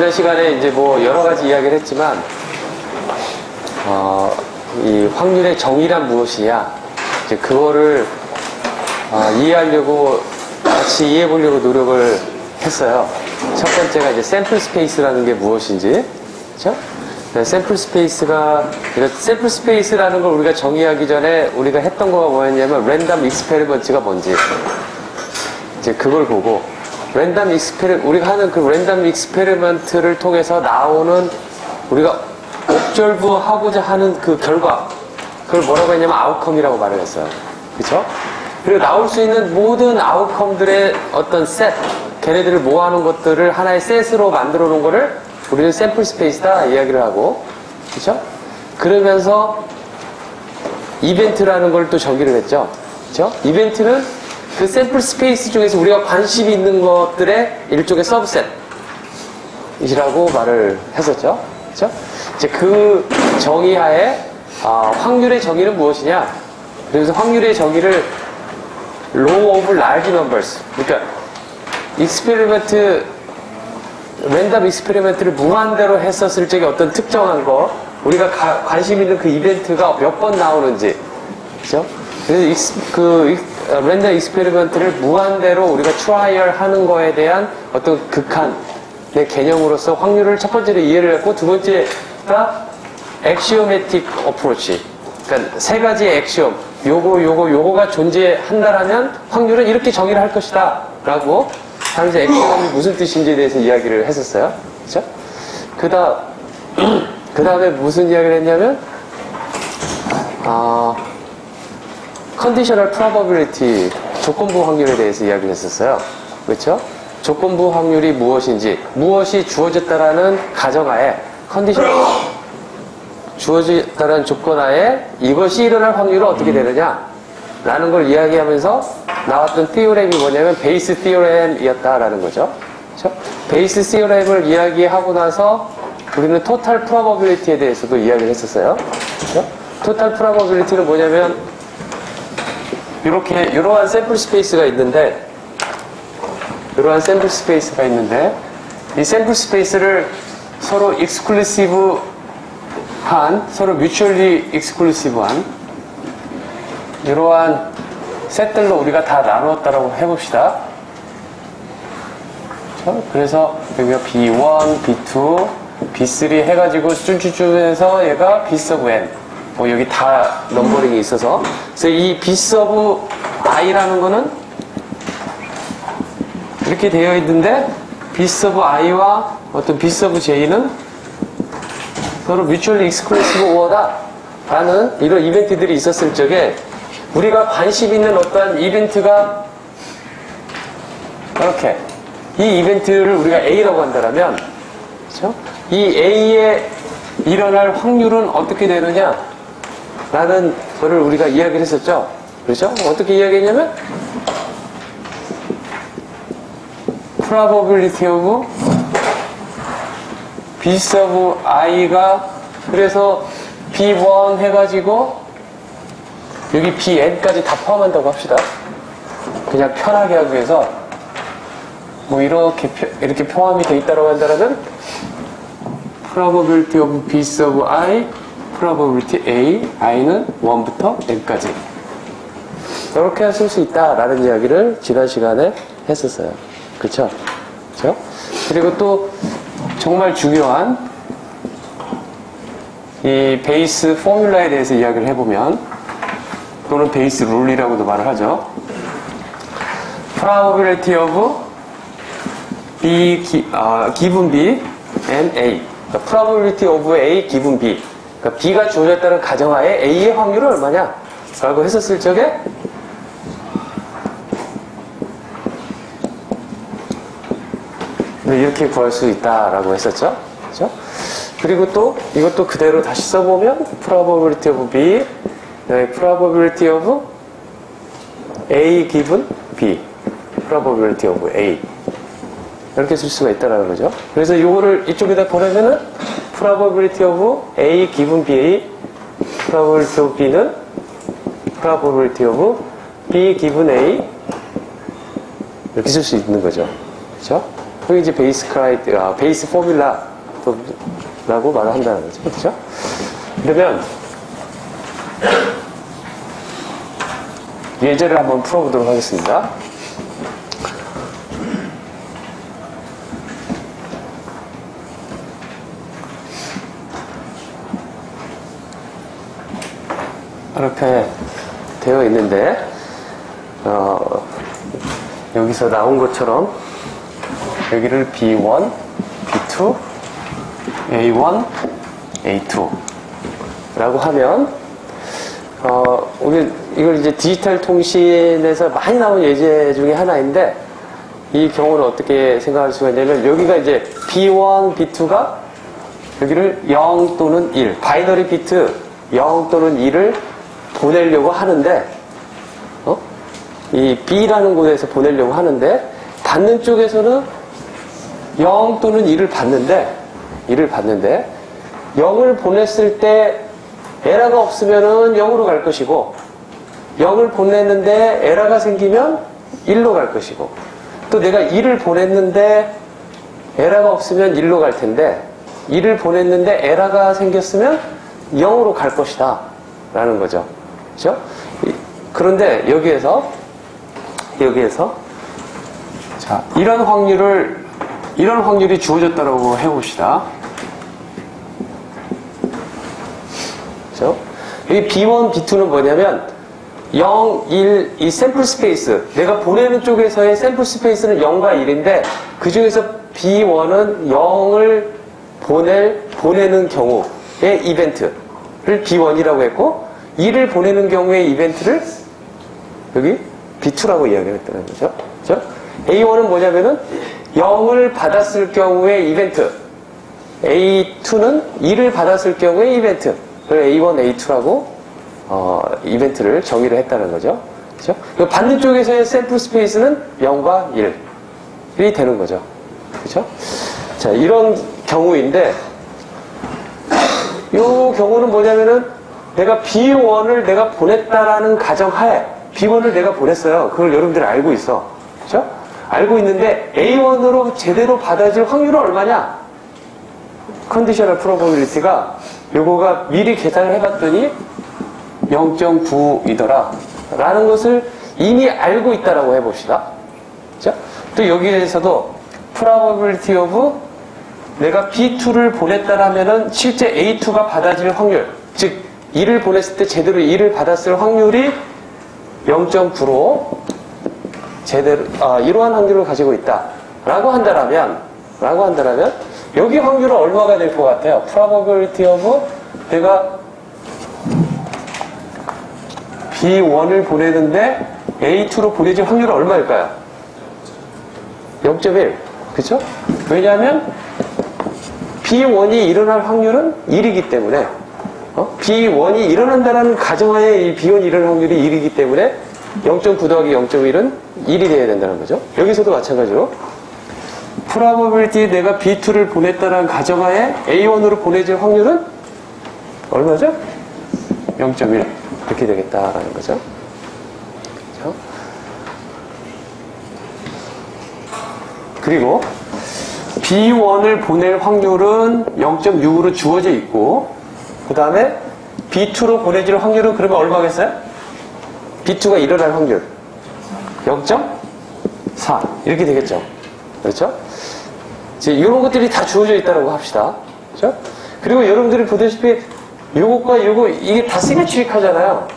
지난 시간에 이제 뭐 여러 가지 이야기를 했지만, 이 확률의 정의란 무엇이냐, 이제 그거를 이해하려고 같이 이해해 보려고 노력을 했어요. 첫 번째가 이제 샘플 스페이스라는 게 무엇인지, 그렇죠? 샘플 스페이스라는 걸 우리가 정의하기 전에 우리가 했던 거가 뭐였냐면 랜덤 익스페리먼트가 뭔지 이제 그걸 보고 우리가 하는 그 랜덤 익스페리먼트를 통해서 나오는 우리가 옵졸브 하고자 하는 그 결과, 그걸 뭐라고 했냐면 아웃컴이라고 말을 했어요. 그쵸? 그리고 나올 수 있는 모든 아웃컴들의 어떤 셋, 걔네들을 모아놓은 것들을 하나의 셋으로 만들어 놓은 거를 우리는 샘플 스페이스다 이야기를 하고, 그쵸? 그러면서 이벤트라는 걸 또 정의를 했죠. 그쵸? 이벤트는 그 샘플 스페이스 중에서 우리가 관심이 있는 것들의 일종의 서브셋이라고 말을 했었죠. 그쵸? 이제 그 정의하에, 확률의 정의는 무엇이냐? 그래서 확률의 정의를 law of large numbers. 그러니까, 랜덤 익스페리먼트를 무한대로 했었을 적에 어떤 특정한 거, 우리가 관심 있는 그 이벤트가 몇 번 나오는지, 그죠? 그래서 랜덤 익스페리먼트를 무한대로 우리가 트라이얼 하는 거에 대한 어떤 극한의 개념으로서 확률을 첫 번째로 이해를 했고, 두 번째가 axiomatic approach. 그러니까 세 가지의 액시옴, 요거가 존재한다라면 확률은 이렇게 정의를 할 것이다. 라고 당시 액시옴이 무슨 뜻인지에 대해서 이야기를 했었어요. 그쵸? 그 다음에 무슨 이야기를 했냐면, conditional probability, 조건부 확률에 대해서 이야기를 했었어요. 그렇죠? 조건부 확률이 무엇인지, 무엇이 주어졌다라는 가정하에, 주어졌다라는 조건하에 이것이 일어날 확률은 어떻게 되느냐 라는 걸 이야기하면서 나왔던 티오렘이 뭐냐면 베이스 티오렘이었다라는 거죠. 그렇죠? 베이스 티오렘을 이야기하고 나서 우리는 토탈 프로버빌리티에 대해서도 이야기를 했었어요. 그렇죠? 토탈 프로버빌리티는 뭐냐면 이러한 샘플 스페이스가 있는데 이 샘플 스페이스를 서로 서로 뮤추얼리 익스클루시브한 이러한 셋들로 우리가 다 나누었다라고 해봅시다. 그렇죠? 그래서 여기가 B1, B2, B3 해가지고 쭈쭈쭈해서 얘가 B sub n. 뭐 여기 다 넘버링이 있어서. 그래서 이 B sub i라는 거는 이렇게 되어 있는데 B sub i와 어떤 B sub j는 서로 뮤추얼리 익스클루시브 오어다 라는 이런 이벤트들이 있었을 적에 우리가 관심 있는 어떤 이벤트가 이렇게 이 이벤트를 우리가 A라고 한다면 그렇죠? 이 A에 일어날 확률은 어떻게 되느냐 라는 거를 우리가 이야기를 했었죠. 그렇죠? 어떻게 이야기했냐면 probability of B sub i가 그래서 B1 해가지고 여기 Bn까지 다 포함한다고 합시다. 그냥 편하게 하기 위해서 뭐 이렇게 포함이 되어 있다고 한다면 probability of B sub I, probability A, I는 1부터 N까지 이렇게 쓸 수 있다라는 이야기를 지난 시간에 했었어요. 그쵸? 그쵸? 그리고 또 정말 중요한 이 베이스 포뮬라에 대해서 이야기를 해보면 또는 베이스 룰이라고도 말을 하죠. probability of B given B and A. 그러니까 probability of A given B. 그러니까 B가 주어졌다는 가정하에 A의 확률은 얼마냐? 라고 했었을 적에 이렇게 구할 수 있다라고 했었죠. 그렇죠? 그리고 또 이것도 그대로 다시 써보면 probability of B, probability of A given B, probability of A 이렇게 쓸 수가 있다라는 거죠. 그래서 이거를 이쪽에다 보내면은 probability of A given BA, probability of B는 probability of B given A 이렇게 쓸 수 있는 거죠. 그렇죠? 그게 이제 베이스 포뮬라라고 말을 한다는 거죠. 그렇죠? 그러면 예제를 한번 풀어보도록 하겠습니다. 이렇게 되어 있는데 여기서 나온 것처럼 여기를 B1, B2, A1, A2 라고 하면 이걸 이제 디지털 통신에서 많이 나온 예제 중에 하나인데, 이 경우는 어떻게 생각할 수가 있냐면, 여기가 이제 B1, B2가 여기를 0 또는 1, 바이너리 비트 0 또는 1을 보내려고 하는데, 이 B라는 곳에서 보내려고 하는데, 받는 쪽에서는 0 또는 1을 받는데, 0을 보냈을 때 에러가 없으면은 0으로 갈 것이고, 0을 보냈는데 에러가 생기면 1로 갈 것이고, 또 내가 2를 보냈는데 에러가 없으면 1로 갈 텐데, 2를 보냈는데 에러가 생겼으면 0으로 갈 것이다 라는 거죠. 그렇죠? 그런데 여기에서 자, 이런 확률이 주어졌다고 해봅시다. 그렇죠? 이 B1, B2는 뭐냐면 0, 1, 이 샘플 스페이스, 내가 보내는 쪽에서의 샘플 스페이스는 0과 1인데 그 중에서 B1은 0을 보내는 경우의 이벤트를 B1이라고 했고, 2를 보내는 경우의 이벤트를 여기 B2라고 이야기를 했다는 거죠. 그렇죠? A1은 뭐냐면은 0을 받았을 경우의 이벤트, A2는 2를 받았을 경우의 이벤트, 그걸 A1, A2라고 이벤트를 정의를 했다는 거죠. 그렇죠? 받는 쪽에서의 샘플 스페이스는 0과 1이 되는 거죠. 그렇죠? 자, 이런 경우인데, 이 경우는 뭐냐면은 내가 B1을 내가 보냈다라는 가정하에 B1을 내가 보냈어요. 그걸 여러분들이 알고 있어. 그렇죠? 알고 있는데 A1으로 제대로 받아질 확률은 얼마냐? 컨디셔널 프로버빌리티가 요거가 미리 계산을 해봤더니 0.9이더라 라는 것을 이미 알고 있다라고 해봅시다. 그렇죠? 또 여기에서도 probability of 내가 B2를 보냈다라면은 실제 A2가 받아질 확률, 즉 2를 보냈을 때 제대로 2를 받았을 확률이 0.9로 제대로 이러한 확률을 가지고 있다라고 한다라면 여기 확률은 얼마가 될 것 같아요? probability of 내가 B1을 보내는데 A2로 보내질 확률은 얼마일까요? 0.1. 그렇죠? 왜냐하면 B1이 일어날 확률은 1이기 때문에 B1이 일어난다는 가정하에 이 B1이 일어날 확률이 1이기 때문에 0.9 더하기 0.1은 1이 돼야 된다는 거죠. 여기서도 마찬가지로 probability 내가 B2를 보냈다는 가정하에 A1으로 보내질 확률은 얼마죠? 0.1 이렇게 되겠다라는 거죠. 그렇죠? 그리고 B1을 보낼 확률은 0.6으로 주어져 있고, 그 다음에 B2로 보내질 확률은 그러면 얼마겠어요? B2가 일어날 확률 0.4 이렇게 되겠죠. 그렇죠? 이제 이런 것들이 다 주어져 있다고 합시다. 그렇죠? 그리고 여러분들이 보다시피 요것과 요거 이게 다 시메트릭하잖아요.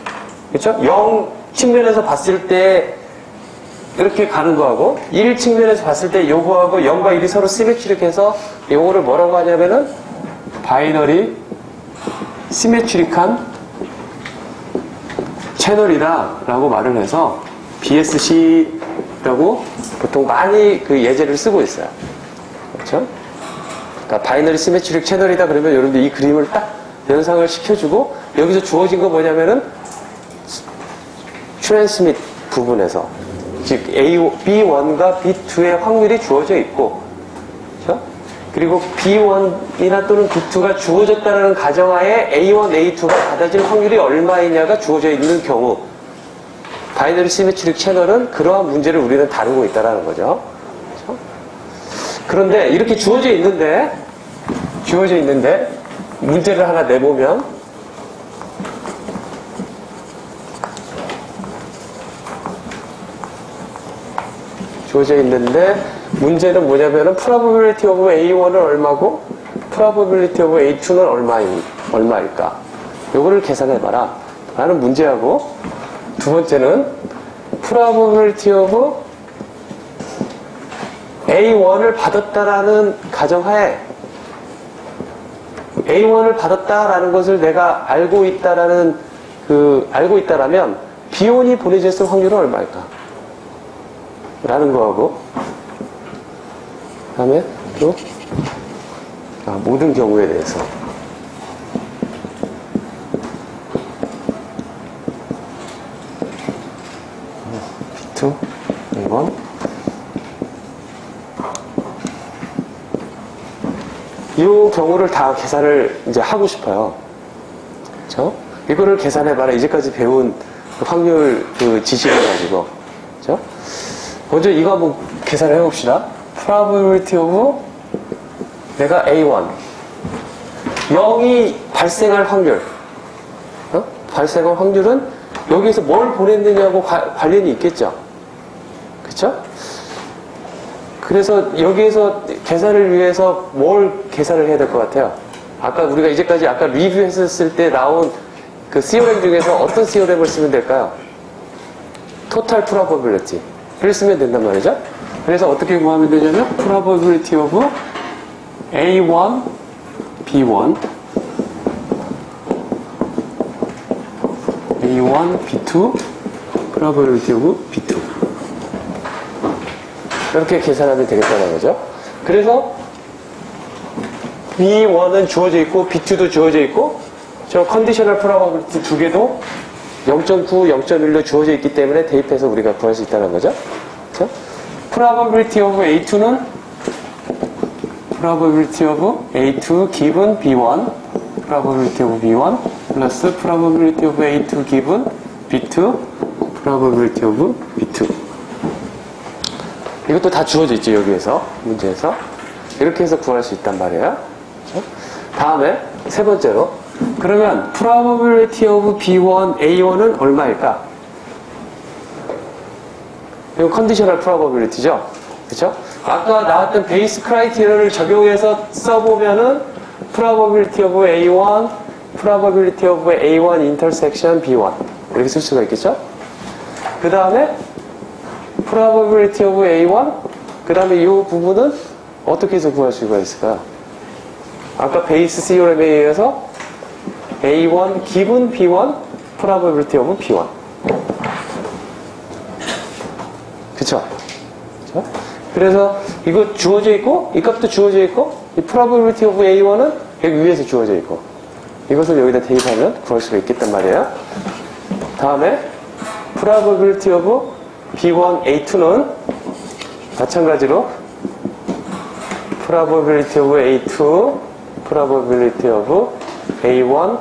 그렇죠? 0 측면에서 봤을 때 이렇게 가는 거하고 1 측면에서 봤을 때 요거하고 0과 1이 서로 시메트릭해서 요거를 뭐라고 하냐면은 바이너리 시메트릭한 채널이다 라고 말을 해서 BSC라고 보통 많이 그 예제를 쓰고 있어요. 그렇죠? 그러니까 바이너리 시메트릭 채널이다 그러면 여러분들 이 그림을 딱 연상을 시켜주고, 여기서 주어진 거 뭐냐면은 트랜스밋 부분에서 즉 B1과 B2의 확률이 주어져 있고, 그렇죠? 그리고 B1이나 또는 B2가 주어졌다는 가정하에 A1, A2가 받아질 확률이 얼마이냐가 주어져 있는 경우, 바이너리 시메트릭 채널은 그러한 문제를 우리는 다루고 있다는 거죠. 그렇죠? 그런데 이렇게 주어져 있는데 문제를 하나 내보면 주어져 있는데 문제는 뭐냐면은 probability of A1은 얼마고 probability of A2는 얼마일까? 요거를 계산해봐라 라는 문제하고, 두 번째는 probability of A1을 받았다라는 가정하에 A1을 받았다라는 것을 내가 알고 있다라면 B1이 보내졌을 확률은 얼마일까? 라는 거하고, 그 다음에 또 모든 경우에 대해서 B2, A1 이 경우를 다 계산을 이제 하고 싶어요. 그렇죠? 이거를 계산해봐라. 이제까지 배운 그 확률 그 지식을 가지고. 그렇죠? 먼저 이거 한번 계산을 해봅시다. probability of 내가 A1 0이 발생할 확률, 발생할 확률은 여기에서 뭘 보냈느냐고 관련이 있겠죠. 그렇죠? 그래서 여기에서 계산을 위해서 뭘 계산을 해야 될 것 같아요? 아까 우리가 이제까지 리뷰했었을 때 나온 그 COM 중에서 어떤 COM을 쓰면 될까요? Total Probability를 쓰면 된단 말이죠. 그래서 어떻게 구하면 되냐면 Probability of A1, B1, A1, B2, Probability of B2 이렇게 계산하면 되겠다는 거죠. 그래서 B1은 주어져 있고 B2도 주어져 있고 저 컨디셔널 프로바빌리티 두 개도 0.9, 0.1로 주어져 있기 때문에 대입해서 우리가 구할 수 있다는 거죠. 그렇죠? Probability of A2는 Probability of A2 given B1 Probability of B1 플러스 Probability of A2 given B2 Probability of B2 이것도 다 주어져 있죠. 여기에서 문제에서 이렇게 해서 구할 수 있단 말이에요. 그렇죠? 다음에 세 번째로 그러면 probability of B1, A1은 얼마일까? 이거 컨디셔널 프로버빌리티죠. 그렇죠? 아까 나왔던 베이스 크라이테리아를 적용해서 써보면은 probability of A1, probability of A1 intersection B1 이렇게 쓸 수가 있겠죠? 그 다음에 probability of A1 그 다음에 이 부분은 어떻게 해서 구할 수가 있을까요? 아까 베이스 COM에 의해서 A1 given B1 probability of B1 그쵸? 그쵸? 그래서 이거 주어져 있고 이 값도 주어져 있고 이 probability of A1은 여기 위에서 주어져 있고 이것을 여기다 대입하면 구할 수가 있겠단 말이에요. 다음에 probability of B1, A2는 마찬가지로 probability of A2, probability of A1,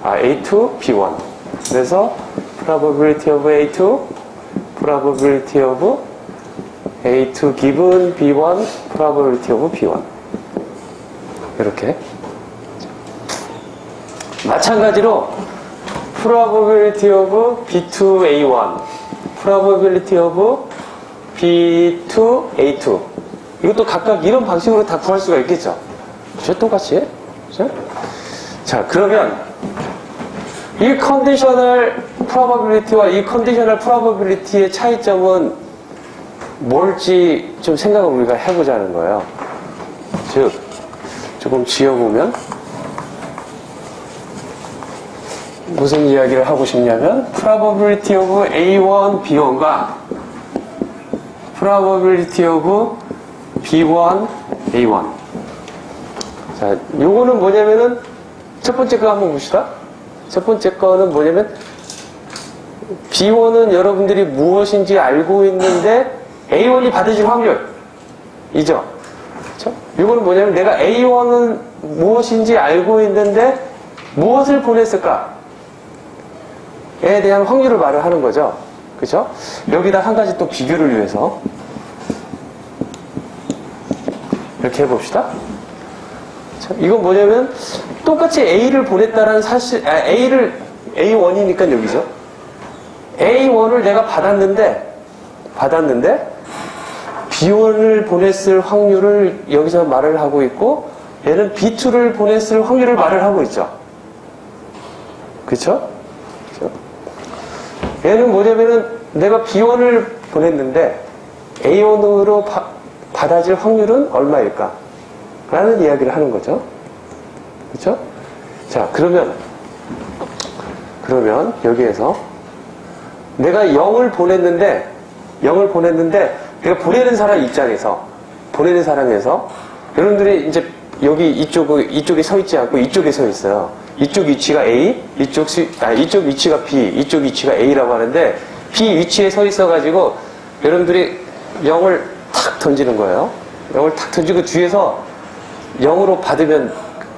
A2, B1. 그래서 probability of A2, probability of A2 given B1, probability of B1. 이렇게. 마찬가지로 probability of B2, A1, probability of B2, A2. 이것도 각각 이런 방식으로 다 구할 수가 있겠죠. 그죠? 똑같이. 그죠? 자, 그러면 이 컨디셔널 프로바빌리티와 이 컨디셔널 프로바빌리티의 차이점은 뭘지 좀 생각을 우리가 해보자는 거예요. 즉, 조금 지어보면 무슨 이야기를 하고 싶냐면 probability of A1, B1과 probability of B1, A1. 자, 요거는 뭐냐면은 첫 번째 거 한번 봅시다. 첫 번째 거는 뭐냐면 B1은 여러분들이 무엇인지 알고 있는데 A1이 받으실 확률이죠. 그렇죠? 이거는 뭐냐면 내가 A1은 무엇인지 알고 있는데 무엇을 보냈을까? 에 대한 확률을 말을 하는 거죠. 그렇죠? 여기다 한 가지 또 비교를 위해서 이렇게 해봅시다. 자, 이건 뭐냐면 똑같이 A를 보냈다라는 사실, A1이니까 여기죠. A1을 내가 받았는데 B1을 보냈을 확률을 여기서 말을 하고 있고, 얘는 B2를 보냈을 확률을 말을 하고 있죠. 그쵸? 얘는 뭐냐면은 내가 B1을 보냈는데 A1으로 받아질 확률은 얼마일까? 라는 이야기를 하는 거죠. 그쵸? 자, 그러면 여기에서 내가 0을 보냈는데 내가 보내는 사람에서 여러분들이 이제 여기 이쪽에 서 있지 않고 이쪽에 서 있어요. 이쪽 위치가 A, 이쪽 위치가 B, 이쪽 위치가 A라고 하는데 B 위치에 서 있어가지고 여러분들이 0을 탁 던지는 거예요. 0을 탁 던지고 뒤에서 0으로 받으면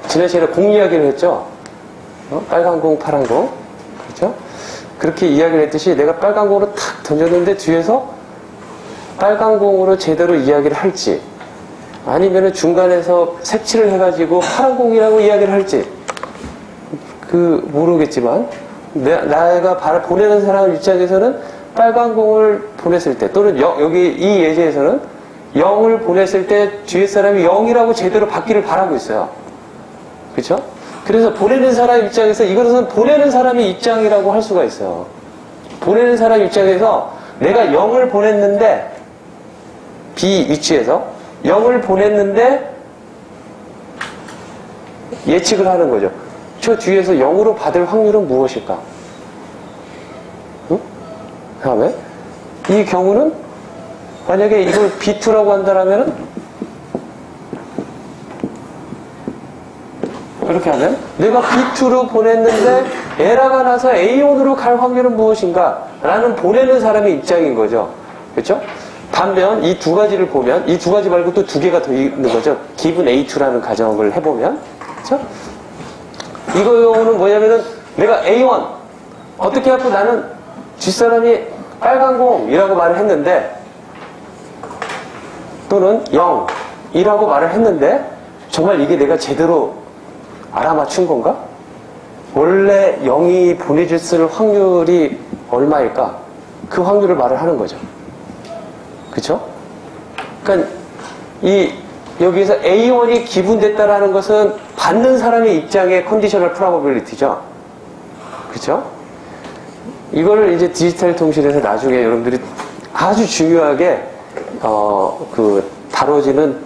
지난 시간에 공 이야기를 했죠. 빨간 공, 파란 공. 그렇죠? 그렇게 이야기를 했듯이 내가 빨간 공으로 탁 던졌는데 뒤에서 빨간 공으로 제대로 이야기를 할지 아니면은 중간에서 색칠을 해가지고 파란 공이라고 이야기를 할지 모르겠지만 내가 보내는 사람 입장에서는 빨간 공을 보냈을 때 또는 여기 이 예제에서는 0을 보냈을 때 뒤에 사람이 0이라고 제대로 받기를 바라고 있어요. 그렇죠? 그래서 보내는 사람 입장에서 이것은 보내는 사람의 입장이라고 할 수가 있어요. 보내는 사람 입장에서 내가 0을 보냈는데 B 위치에서 0을 보냈는데 예측을 하는 거죠. 저 뒤에서 0으로 받을 확률은 무엇일까? 응? 다음에 이 경우는 만약에 이걸 B2라고 한다면 이렇게 하면 내가 B2로 보냈는데 에러가 나서 A1으로 갈 확률은 무엇인가? 라는 보내는 사람의 입장인 거죠. 그렇죠? 반면 이 두 가지를 보면 이 두 가지 말고 또 두 개가 더 있는 거죠. 기분 A2라는 가정을 해보면 그렇죠? 이거 경우는 뭐냐면은 내가 A1 어떻게 하고 나는 뒷사람이 빨간 공이라고 말을 했는데 또는 0이라고 말을 했는데 정말 이게 내가 제대로 알아맞춘 건가? 원래 0이 보내줬을 확률이 얼마일까? 그 확률을 말을 하는 거죠. 그쵸? 그러니까 여기에서 A1이 기분됐다라는 것은 받는 사람의 입장의 컨디셔널 프로버빌리티죠. 그쵸? 이거를 이제 디지털 통신에서 나중에 여러분들이 아주 중요하게 다뤄지는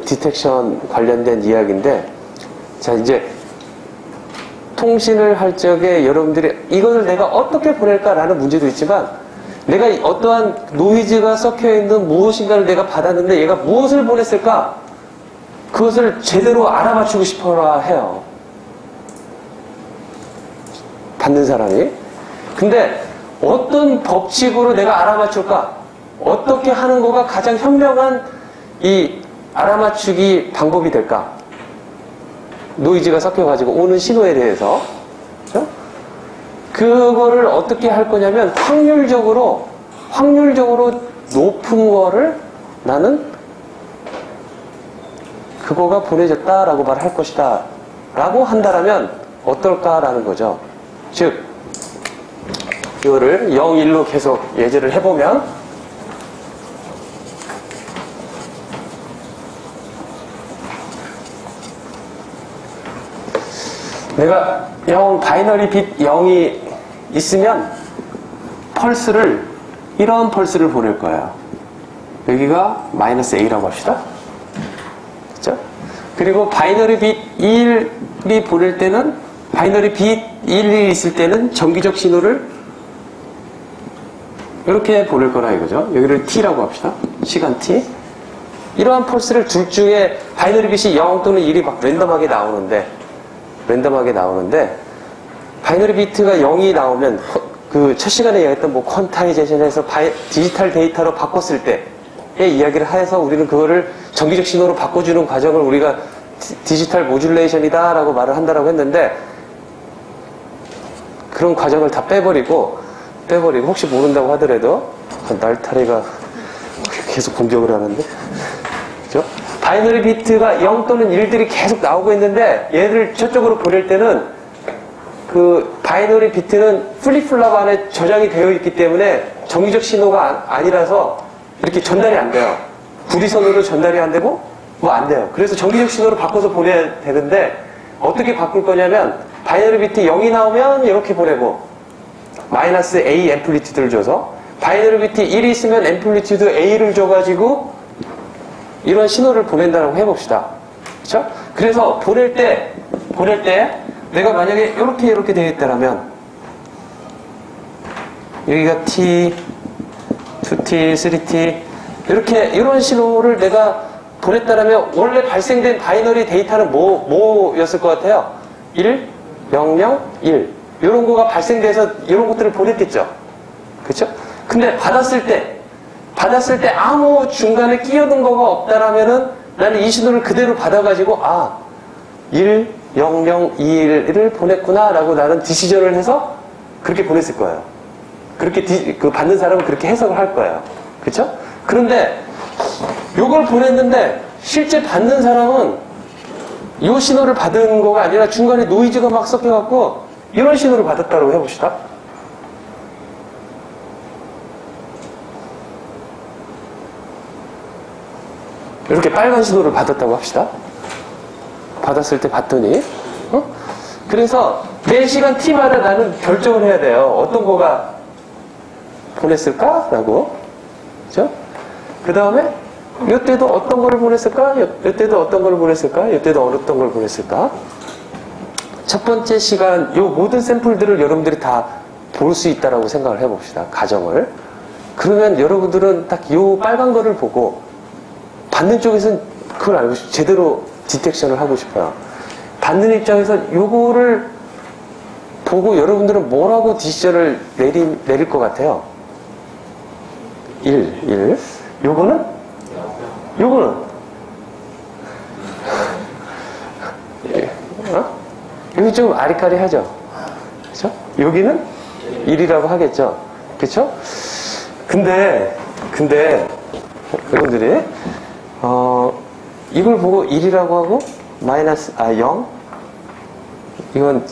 디텍션 관련된 이야기인데, 자, 이제 통신을 할 적에 여러분들이 이것을 내가 어떻게 보낼까라는 문제도 있지만, 내가 어떠한 노이즈가 섞여있는 무엇인가를 내가 받았는데 얘가 무엇을 보냈을까? 그것을 제대로 알아맞추고 싶어라 해요. 받는 사람이. 근데 어떤 법칙으로 내가 알아맞출까? 어떻게 하는 거가 가장 현명한 이 알아맞추기 방법이 될까? 노이즈가 섞여가지고 오는 신호에 대해서. 그렇죠? 그거를 어떻게 할 거냐면 확률적으로 높은 거를 나는 그거가 보내졌다라고 말할 것이다 라고 한다라면 어떨까라는 거죠. 즉 이거를 0, 1로 계속 예제를 해보면 내가 바이너리 빗 0이 있으면 이런 펄스를 보낼 거예요. 여기가 마이너스 A라고 합시다. 그렇죠? 그리고 바이너리 빗 1이 보낼 때는 바이너리 빗 1이 있을 때는 정기적 신호를 이렇게 보낼 거라 이거죠. 여기를 T라고 합시다. 시간 T. 이러한 펄스를 둘 중에 바이너리 빗이 0 또는 1이 막 랜덤하게 나오는데 바이너리 비트가 0이 나오면 그 첫 시간에 이야기했던 퀀타이제이션에서 디지털 데이터로 바꿨을 때의 이야기를 해서 우리는 그거를 정기적 신호로 바꿔주는 과정을 우리가 디지털 모듈레이션이다 라고 말을 한다라고 했는데, 그런 과정을 다 빼버리고 혹시 모른다고 하더라도 날타리가 계속 공격을 하는데 그죠? 바이너리 비트가 0 또는 1들이 계속 나오고 있는데 얘를 저쪽으로 보낼 때는 그 바이너리 비트는 플립플랍 안에 저장이 되어 있기 때문에 정기적 신호가 아니라서 이렇게 전달이 안 돼요. 구리선으로 전달이 안 되고 뭐 안 돼요. 그래서 정기적 신호로 바꿔서 보내야 되는데 어떻게 바꿀 거냐면 바이너리 비트 0이 나오면 이렇게 보내고 마이너스 A 앰플리튜드를 줘서 바이너리 비트 1이 있으면 앰플리튜드 A를 줘가지고 이런 신호를 보낸다고 해봅시다. 그렇죠? 그래서 보낼 때 내가 만약에 이렇게 되어 있다라면 여기가 T, 2T, 3T 이렇게 이런 신호를 내가 보냈다라면 원래 발생된 바이너리 데이터는 뭐였을 것 같아요? 1, 0, 0, 1 이런 거가 발생돼서 이런 것들을 보냈겠죠. 그렇죠? 근데 받았을 때 아무 중간에 끼어든 거가 없다라면은 나는 이 신호를 그대로 받아가지고 1, 0, 0, 2, 1을 보냈구나 라고 나는 디시전을 해서 그렇게 보냈을 거예요. 그렇게 받는 사람은 그렇게 해석을 할 거예요. 그렇죠? 그런데 요걸 보냈는데 실제 받는 사람은 요 신호를 받은 거가 아니라 중간에 노이즈가 막 섞여갖고 이런 신호를 받았다고 해봅시다. 이렇게 빨간 신호를 받았다고 합시다. 받았을 때 봤더니 그래서 매 시간 t마다 나는 결정을 해야 돼요. 어떤 거가 보냈을까? 라고. 그죠? 그 다음에 이때도 어떤 거를 보냈을까? 이때도 어떤 거를 보냈을까? 이때도 어떤 걸 보냈을까? 첫 번째 시간 요 모든 샘플들을 여러분들이 다 볼 수 있다라고 생각을 해봅시다. 가정을. 그러면 여러분들은 딱 요 빨간 거를 보고 받는 쪽에서는 그걸 알고 제대로 디텍션을 하고 싶어요. 받는 입장에서 요거를 보고 여러분들은 뭐라고 디시전을 내릴 것 같아요? 1. 요거는? 여기 좀 아리까리하죠? 그쵸? 여기는 1이라고 하겠죠? 그쵸? 근데 여러분들이 이걸 보고 1이라고 하고 0 이건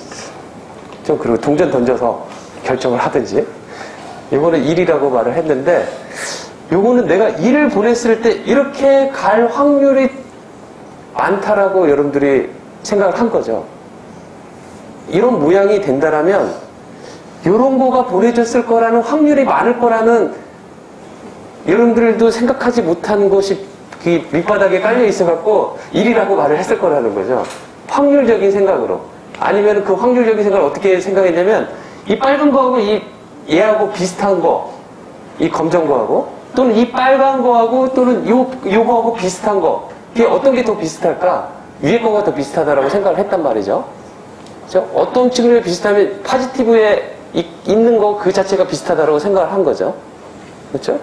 좀 그리고 동전 던져서 결정을 하든지 이거는 1이라고 말을 했는데 요거는 내가 1을 보냈을 때 이렇게 갈 확률이 많다라고 여러분들이 생각을 한 거죠. 이런 모양이 된다라면 이런 거가 보내졌을 거라는 확률이 많을 거라는 여러분들도 생각하지 못한 것이 밑바닥에 깔려 있어갖고 1이라고 말을 했을 거라는 거죠. 확률적인 생각으로. 아니면 그 확률적인 생각을 어떻게 생각했냐면 이 빨간 거하고 얘하고 비슷한 거, 이 검정 거하고 또는 이 빨간 거하고 또는 요거하고 비슷한 거, 이게 어떤 게 더 비슷할까? 위에 거가 더 비슷하다라고 생각을 했단 말이죠. 그렇죠? 어떤 측면에 비슷하면 파지티브에 있는 거 그 자체가 비슷하다라고 생각을 한 거죠. 그렇죠?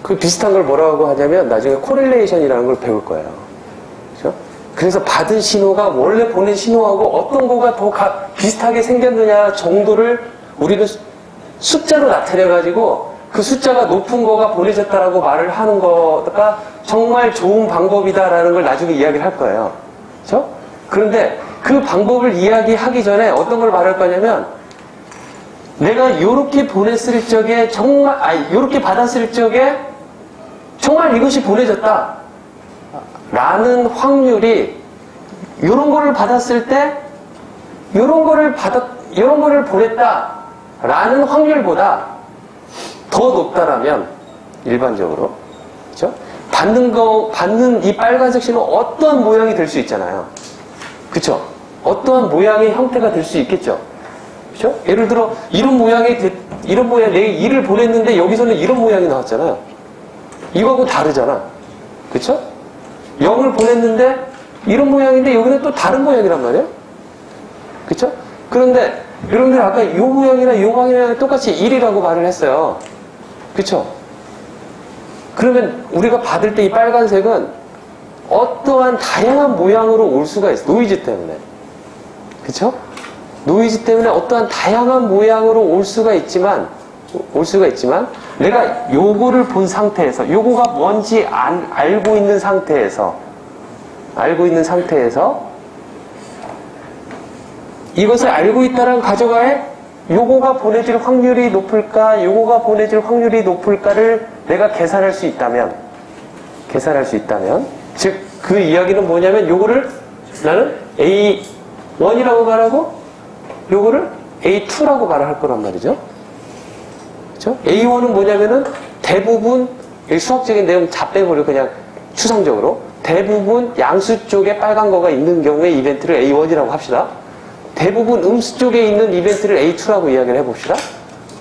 그 비슷한 걸 뭐라고 하냐면 나중에 코릴레이션이라는 걸 배울 거예요. 그렇죠? 그래서 받은 신호가 원래 보낸 신호하고 어떤 거가 더 비슷하게 생겼느냐 정도를 우리는 숫자로 나타내가지고 그 숫자가 높은 거가 보내졌다라고 말을 하는 거가 정말 좋은 방법이다라는 걸 나중에 이야기를 할 거예요. 그렇죠? 그런데 그 방법을 이야기하기 전에 어떤 걸 말할 거냐면 내가 요렇게 보냈을 적에 요렇게 받았을 적에 정말 이것이 보내졌다 라는 확률이 요런 거를 받았을 때 요런 거를 보냈다 라는 확률보다 더 높다라면 일반적으로 그렇죠? 받는 이 빨간색 신호 어떠한 모양이 될 수 있잖아요. 그렇죠? 어떠한 모양의 형태가 될 수 있겠죠. 그렇죠? 예를 들어 이런 모양 내가 2를 보냈는데 여기서는 이런 모양이 나왔잖아요. 이거하고 다르잖아. 그렇죠? 0을 보냈는데 이런 모양인데 여기는 또 다른 모양이란 말이에요. 그렇죠? 그런데 여러분들 아까 이 모양이나 이 모양이랑 똑같이 1이라고 말을 했어요. 그렇죠? 그러면 우리가 받을 때 이 빨간색은 어떠한 다양한 모양으로 올 수가 있어. 노이즈 때문에. 그렇죠? 노이즈 때문에 어떠한 다양한 모양으로 올 수가 있지만 내가 요거를 본 상태에서, 요거가 뭔지 알고 있는 상태에서, 이것을 알고 있다는 가정하에 요거가 보내질 확률이 높을까, 요거가 보내질 확률이 높을까를 내가 계산할 수 있다면, 즉, 그 이야기는 뭐냐면 요거를 나는 A1이라고 말하고 요거를 A2라고 말할 거란 말이죠. 그렇죠? A1은 뭐냐면은 대부분 수학적인 내용 다 빼버려 그냥 추상적으로 대부분 양수 쪽에 빨간 거가 있는 경우에 이벤트를 A1이라고 합시다. 대부분 음수 쪽에 있는 이벤트를 A2라고 이야기를 해봅시다.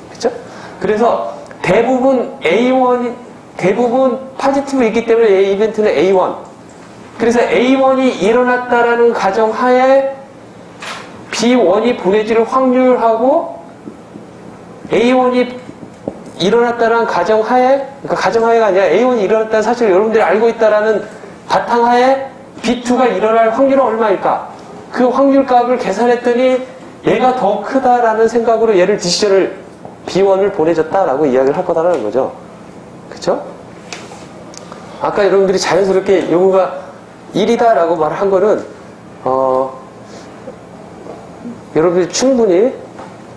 그렇죠? 그래서 대부분 파지티브이기 때문에 A 이벤트는 A1. 그래서 A1이 일어났다라는 가정하에 B1이 보내질 확률하고 A1이 일어났다는 가정하에, 그러니까 가정하에가 아니라 A1이 일어났다는 사실을 여러분들이 알고 있다라는 바탕하에 B2가 일어날 확률은 얼마일까? 그 확률값을 계산했더니 얘가 더 크다라는 생각으로 얘를 디시전을 B1을 보내줬다라고 이야기를 할 거다라는 거죠. 그쵸? 아까 여러분들이 자연스럽게 요거가 1이다라고 말한 거는 여러분들이 충분히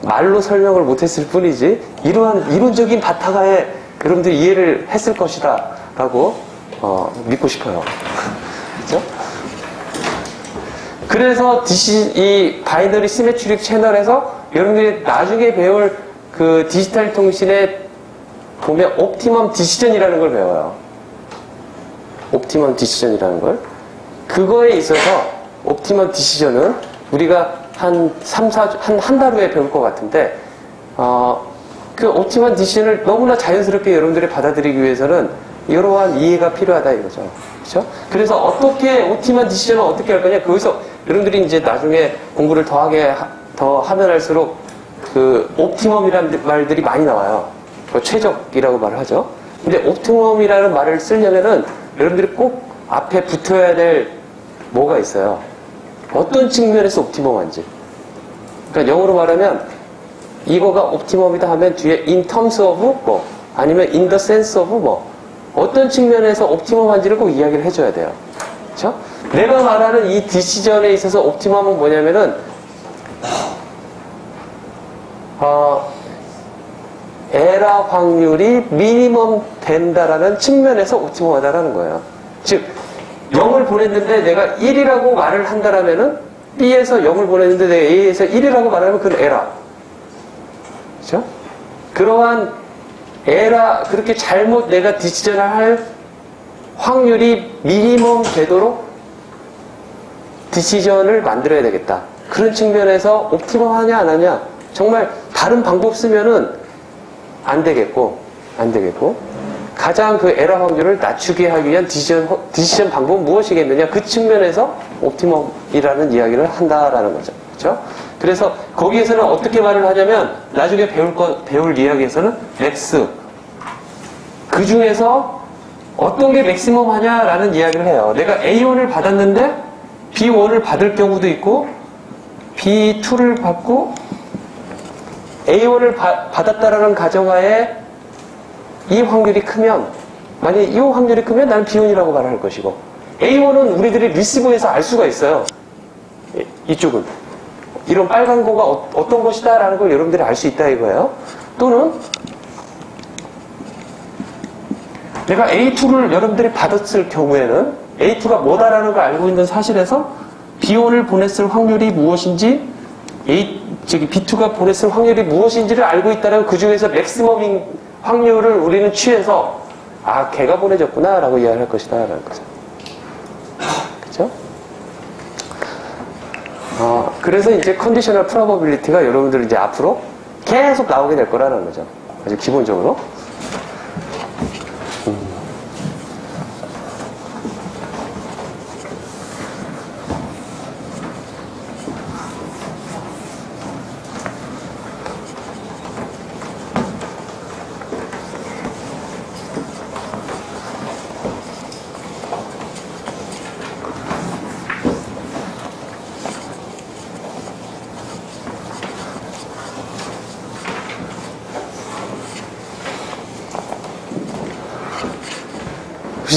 말로 설명을 못했을 뿐이지 이러한 이론적인 바탕하에 여러분들이 이해를 했을 것이다 라고 믿고 싶어요. 그렇죠? 그래서 이 바이너리 시메트릭 채널에서 여러분들이 나중에 배울 그 디지털 통신에 보면 옵티멈 디시전이라는 걸 배워요. 옵티멈 디시전이라는 걸. 그거에 있어서 옵티멈 디시전은 우리가 한 달 후에 배울 것 같은데, 그 옵티멈 디시전을 너무나 자연스럽게 여러분들이 받아들이기 위해서는 이러한 이해가 필요하다 이거죠. 그렇죠? 그래서 어떻게 옵티멈 디시전을 어떻게 할 거냐? 거기서 여러분들이 이제 나중에 공부를 더 하면 할수록 그 옵티멈이라는 말들이 많이 나와요. 최적이라고 말을 하죠. 근데 옵티멈이라는 말을 쓰려면은 여러분들이 꼭 앞에 붙어야 될 뭐가 있어요. 어떤 측면에서 옵티멈한지. 그러니까 영어로 말하면 이거가 옵티멈이다 하면 뒤에 in terms of 뭐 아니면 in the sense of 뭐 어떤 측면에서 옵티멈한지를 꼭 이야기를 해줘야 돼요. 그렇죠? 내가 말하는 이 디시전에 있어서 옵티멈은 뭐냐면은 에러 확률이 미니멈 된다라는 측면에서 옵티멈하다라는 거예요. 즉 0을 보냈는데 내가 1이라고 말을 한다라면은 B에서 0을 보냈는데 내가 A에서 1이라고 말하면 그건 에러. 그렇죠? 그러한 에러, 그렇게 잘못 내가 디시전을 할 확률이 미니멈 되도록 디시전을 만들어야 되겠다. 그런 측면에서 옵티멈 하냐 안 하냐 정말 다른 방법 쓰면은 안 되겠고 가장 그 에러 확률을 낮추게 하기 위한 디시전 방법은 무엇이겠느냐? 그 측면에서 옵티멈이라는 이야기를 한다라는 거죠. 그렇죠? 그래서 거기에서는 어떻게 말을 하냐면 나중에 배울 이야기에서는 맥스 그 중에서 어떤 게 맥시멈 하냐라는 이야기를 해요. 내가 A1을 받았는데 B1을 받을 경우도 있고 B2를 받고 A1을 받았다라는 가정하에 이 확률이 크면, 만약에 이 확률이 크면 나는 B1이라고 말할 것이고, A1은 우리들이 리시브에서 알 수가 있어요. 이쪽은. 이런 빨간 거가 어떤 것이다 라는 걸 여러분들이 알 수 있다 이거예요. 또는, 내가 A2를 여러분들이 받았을 경우에는 A2가 뭐다라는 걸 알고 있는 사실에서 B1을 보냈을 확률이 무엇인지, B2가 보냈을 확률이 무엇인지를 알고 있다면 그 중에서 맥시멈인 확률을 우리는 취해서 걔가 보내줬구나 라고 이야기할 것이다 라는 거죠. 그죠? 그래서 이제 컨디셔널 프로버빌리티가 여러분들 이제 앞으로 계속 나오게 될 거라는 거죠. 아주 기본적으로.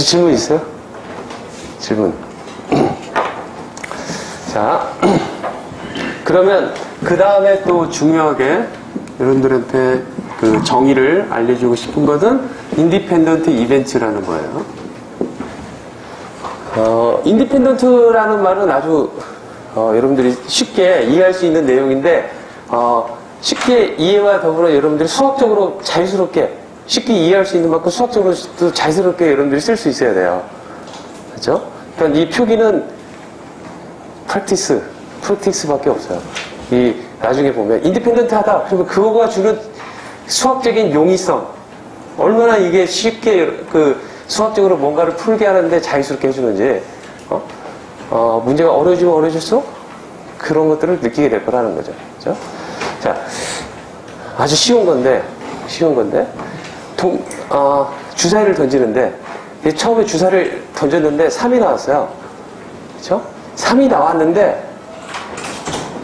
혹시 질문 있어요? 질문. 자, 그러면 그 다음에 또 중요하게 여러분들한테 그 정의를 알려주고 싶은 것은 인디펜던트 이벤트라는 거예요. 인디펜던트라는 말은 아주 여러분들이 쉽게 이해할 수 있는 내용인데 쉽게 이해와 더불어 여러분들이 수학적으로 자유스럽게 쉽게 이해할 수 있는 만큼 수학적으로도 자유스럽게 여러분들이 쓸 수 있어야 돼요. 그렇죠? 그러니까 이 표기는 프랙티스밖에 없어요. 이 나중에 보면 인디펜던트하다. 그리고 그거가 주는 수학적인 용이성, 얼마나 이게 쉽게 그 수학적으로 뭔가를 풀게 하는데 자유스럽게 해주는지, 문제가 어려워지면 어려워질수록 그런 것들을 느끼게 될 거라는 거죠. 그렇죠? 자, 아주 쉬운 건데, 주사위를 던지는데, 처음에 주사를 던졌는데 3이 나왔어요. 그렇죠? 3이 나왔는데,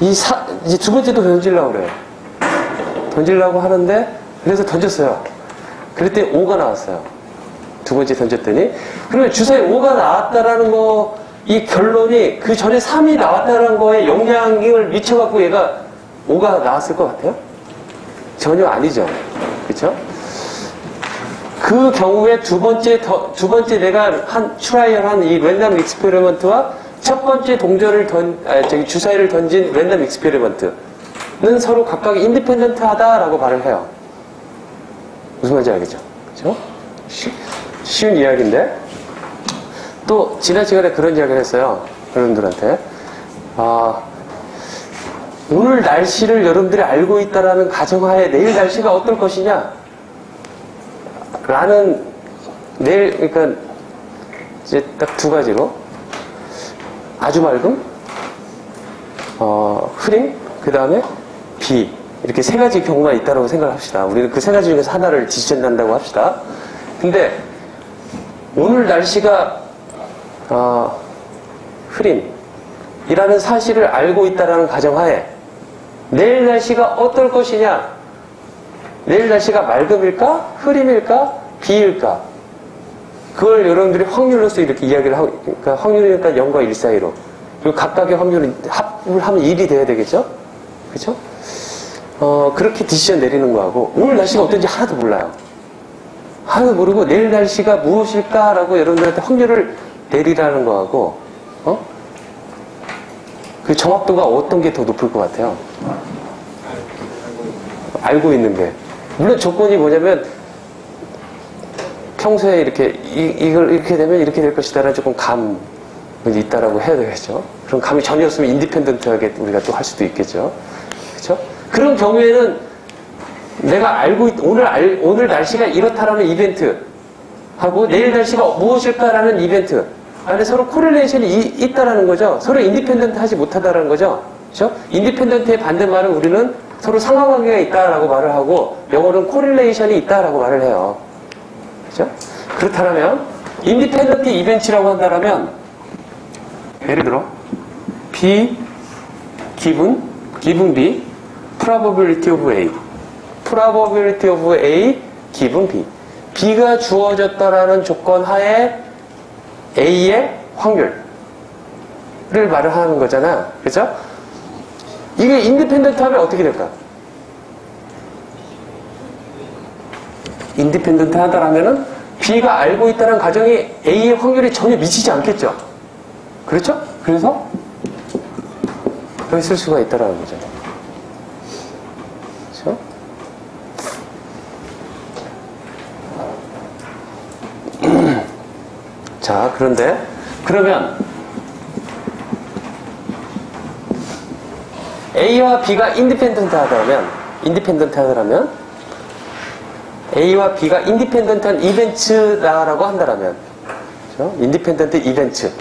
이제 두 번째도 던지려고 그래요. 던지려고 하는데, 그래서 던졌어요. 그랬더니 5가 나왔어요. 두 번째 던졌더니. 그러면 주사에 5가 나왔다라는 거, 이 결론이 그 전에 3이 나왔다는 거에 영향을 미쳐갖고 얘가 5가 나왔을 것 같아요? 전혀 아니죠. 그쵸? 그 경우에 두 번째 내가 트라이얼한 이 랜덤 익스페리먼트와 첫 번째 주사위를 던진 랜덤 익스페리먼트는 서로 각각 인디펜던트 하다라고 말을 해요. 무슨 말인지 알겠죠? 그쵸? 쉬운 이야기인데, 또, 지난 시간에 그런 이야기를 했어요. 여러분들한테. 오늘 날씨를 여러분들이 알고 있다라는 가정하에 내일 날씨가 어떨 것이냐? 라는, 그러니까, 이제 딱 두 가지로. 아주 맑음, 흐림, 그 다음에 비. 이렇게 세 가지 경우가 있다고 생각을 합시다. 우리는 그 세 가지 중에서 하나를 디시전한다고 합시다. 근데, 오늘 날씨가, 흐림이라는 사실을 알고 있다라는 가정하에, 내일 날씨가 어떨 것이냐? 내일 날씨가 맑음일까? 흐림일까? 비일까? 그걸 여러분들이 확률로서 이렇게 이야기를 하고, 그러니까 확률이니까 0과 1 사이로. 그리고 각각의 확률은 합을 하면 1이 돼야 되겠죠? 그죠? 그렇게 디시전 내리는 거하고, 오늘 날씨가 어떤지 하나도 몰라요. 하나도 모르고 내일 날씨가 무엇일까라고 여러분들한테 확률을 내리라는 거하고, 그 정확도가 어떤 게 더 높을 것 같아요? 알고 있는 게. 물론 조건이 뭐냐면, 평소에 이걸 이렇게 되면 이렇게 될 것이다라는 조금 감이 있다라고 해야 되겠죠. 그런 감이 전혀 없으면 인디펜던트하게 우리가 또 할 수도 있겠죠. 그렇죠? 그런 경우에는 내가 오늘 날씨가 이렇다라는 이벤트 하고 내일 날씨가 무엇일까라는 이벤트 안에 서로 코릴레이션이 있다라는 거죠. 서로 인디펜던트 하지 못하다라는 거죠. 그렇죠? 인디펜던트의 반대말은 우리는 서로 상관관계가 있다라고 말을 하고, 영어는 코릴레이션이 있다라고 말을 해요. 그렇죠? 그렇다면 인디펜던트 이벤트라고 한다면, 예를 들어 B 기분 B probability of A 기분 B. B가 주어졌다라는 조건 하에 A의 확률을 말을 하는 거잖아. 그죠? 이게 인디펜던트 하면 어떻게 될까? 인디펜던트 하다라면은 B가 알고 있다는 가정이 A의 확률이 전혀 미치지 않겠죠? 그렇죠? 그래서 여기 쓸 수가 있다라는 거죠. 그렇죠? 자, 그러면 A와 B가 인디펜던트 하다라면 A와 B가 인디펜던트한 이벤트다라고 한다라면, 그렇죠? 인디펜던트 이벤트,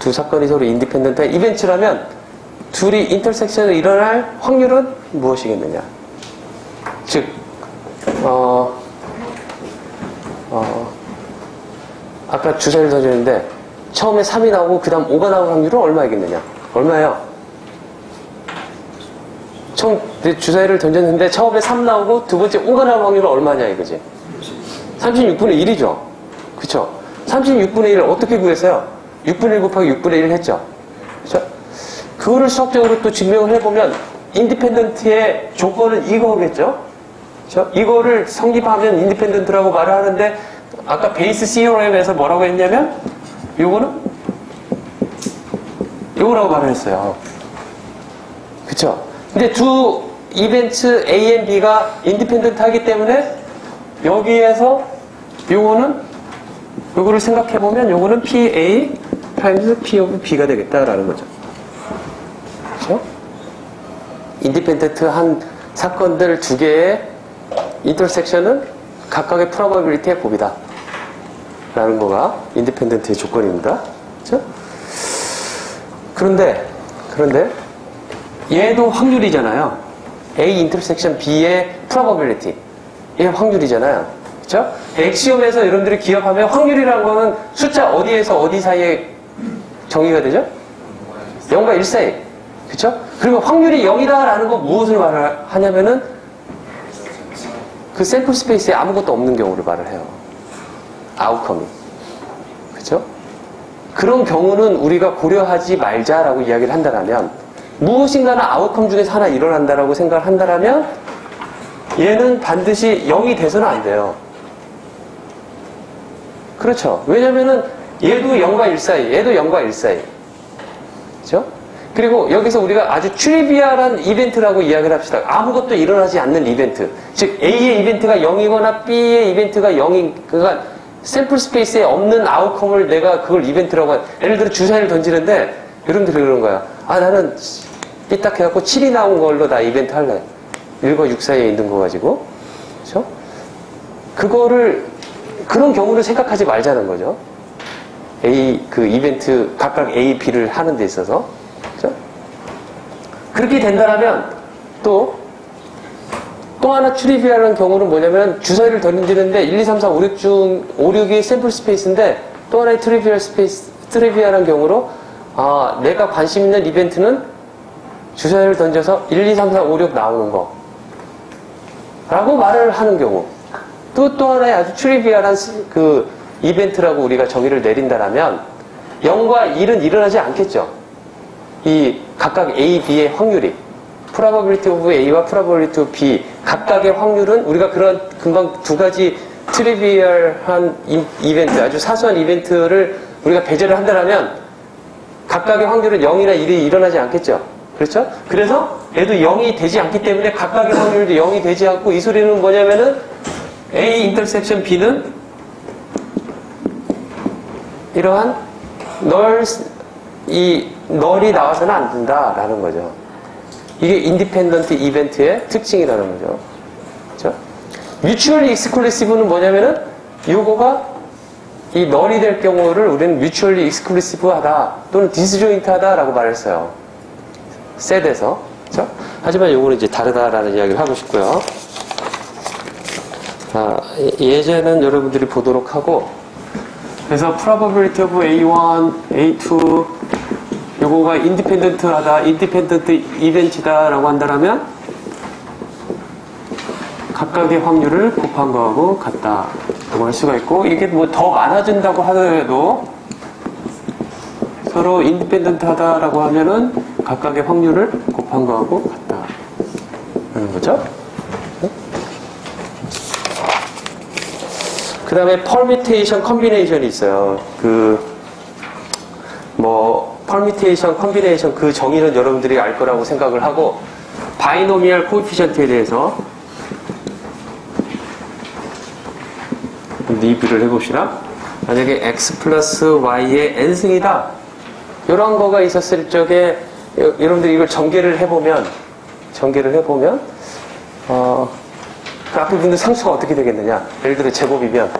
두 사건이 서로 인디펜던트한 이벤트라면 둘이 인터섹션을 일어날 확률은 무엇이겠느냐? 즉, 아까 주사위를 던졌는데 처음에 3이 나오고 그 다음 5가 나올 확률은 얼마이겠느냐? 얼마예요? 처음 주사위를 던졌는데 처음에 3 나오고 두 번째 5가 나올 확률은 얼마냐 이거지? 36분의 1이죠. 그쵸? 36분의 1을 어떻게 구했어요? 6분의 1 곱하기 6분의 1 했죠? 그쵸? 그거를 수학적으로 또 증명을 해보면 인디펜던트의 조건은 이거겠죠? 그쵸? 이거를 성립하면 인디펜던트라고 말을 하는데 아까 베이스 시오렘에서 뭐라고 했냐면 요거는 요거라고 말을 했어요. 그쵸? 근데 두 이벤트 A and B가 인디펜던트 하기 때문에 여기에서 요거는 요거를 생각해보면 요거는 PA 타임스 P of B가 되겠다라는 거죠. 그쵸? 인디펜던트 한 사건들 두 개의 인터섹션은 각각의 프로바빌리티의 곱이다 라는 거가 인디펜던트의 조건입니다. 그쵸? 그런데 얘도 확률이잖아요. A 인터섹션 B의 프로바빌리티 얘 확률이잖아요. 그쵸? 엑시옴에서 여러분들이 기억하면 확률이라는 거는 숫자 어디에서 어디 사이에 정의가 되죠? 0과 1 사이. 그쵸? 그리고 확률이 0이다라는 건 무엇을 말하냐면은 그 샘플 스페이스에 아무것도 없는 경우를 말을 해요. 아웃컴이. 그쵸? 그런 경우는 우리가 고려하지 말자라고 이야기를 한다면 무엇인가는 아웃컴 중에서 하나 일어난다라고 생각을 한다면 얘는 반드시 0이 돼서는 안 돼요. 그렇죠. 왜냐면은 얘도 0과 1 사이, 얘도 0과 1 사이. 그렇죠? 그리고 여기서 우리가 아주 트리비얼한 이벤트라고 이야기를 합시다. 아무것도 일어나지 않는 이벤트. 즉 A의 이벤트가 0이거나 B의 이벤트가 0인 그러니까 샘플 스페이스에 없는 아웃컴을 내가 그걸 이벤트라고 예를 들어 주사위를 던지는데 여러분들이 그런 거야. 아 나는 삐딱해갖고 7이 나온 걸로 나 이벤트 할래. 1과 6 사이에 있는 거 가지고. 그렇죠? 그거를 그런 경우를 생각하지 말자는 거죠. 그 이벤트 각각 A, B를 하는 데 있어서. 그렇죠? 그렇게 된다면 또 하나 트리비얼한 경우는 뭐냐면 주사위를 던지는데 1, 2, 3, 4, 5, 6 중 5, 6이 샘플 스페이스인데 또 하나의 트리비얼한 경우로 내가 관심 있는 이벤트는 주사위를 던져서 1, 2, 3, 4, 5, 6 나오는 거 라고 말을 하는 경우 또 하나의 아주 트리비얼한 그 이벤트라고 우리가 정의를 내린다라면 0과 1은 일어나지 않겠죠. 이 각각 A, B의 확률이 probability of A와 probability of B 각각의 확률은 우리가 그런 금방 두 가지 트리비얼한 이벤트 아주 사소한 이벤트를 우리가 배제를 한다면 각각의 확률은 0이나 1이 일어나지 않겠죠. 그렇죠? 그래서 얘도 0이 되지 않기 때문에 각각의 확률도 0이 되지 않고 이 소리는 뭐냐면은 A 인터섹션 B는 이러한 널이 나와서는 안 된다라는 거죠. 이게 인디펜던트 이벤트의 특징이라는 거죠. 그렇죠? 뮤추얼리 익스클루시브는 뭐냐면은 요거가 이 널이 될 경우를 우리는 뮤추얼리 익스클루시브하다 또는 디스조인트하다라고 말했어요. 셋에서. 그렇죠? 하지만 요거는 이제 다르다라는 이야기를 하고 싶고요. 예제는 여러분들이 보도록 하고 그래서 probability of A1, A2 요거가 인디펜던트하다, 인디펜던트 이벤트다라고 한다면 각각의 확률을 곱한 거하고 같다라고 할 수가 있고 이게 뭐 더 많아진다고 하더라도 서로 인디펜던트하다라고 하면은 각각의 확률을 곱한 거하고 같다라는 거죠. 그 다음에 permutation combination이 있어요. permutation combination 그 정의는 여러분들이 알 거라고 생각을 하고 바이노미얼 코에피션트에 대해서 리뷰를 해봅시다. 만약에 x 플러스 y의 n승이다. 이런 거가 있었을 적에 여러분들이 이걸 전개를 해보면 그 앞에 붙는 상수가 어떻게 되겠느냐. 예를 들어 제곱이면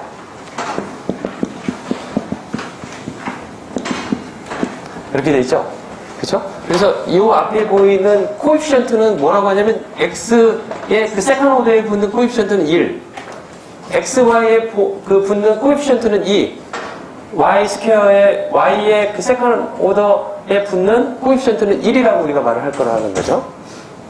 이렇게 돼 있죠. 그렇죠? 그래서 이 앞에 보이는 코에피션트는 뭐라고 하냐면 x의 그 세컨 오더에 붙는 코에피션트는 1 xy에 그 붙는 코에피션트는 2 y 스퀘어에 y의 그 세컨 오더에 붙는 코에피션트는 1이라고 우리가 말을 할 거라는 거죠.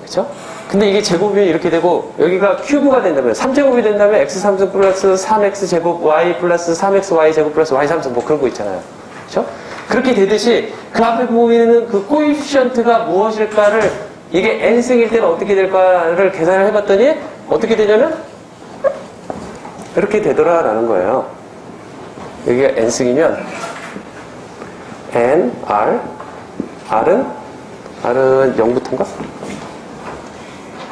그렇죠? 근데 이게 제곱이 이렇게 되고 여기가 큐브가 된다면 3제곱이 된다면 x3승 플러스 3x제곱 y 플러스 3xy 제곱 플러스 y3승 뭐 그런 거 있잖아요. 그렇죠? 그렇게 되듯이 그 앞에 보이는 그 코에피션트가 무엇일까를 이게 n승일 때는 어떻게 될까를 계산을 해봤더니 어떻게 되냐면 이렇게 되더라라는 거예요. 여기가 n승이면 n, r, r은 0부터인가?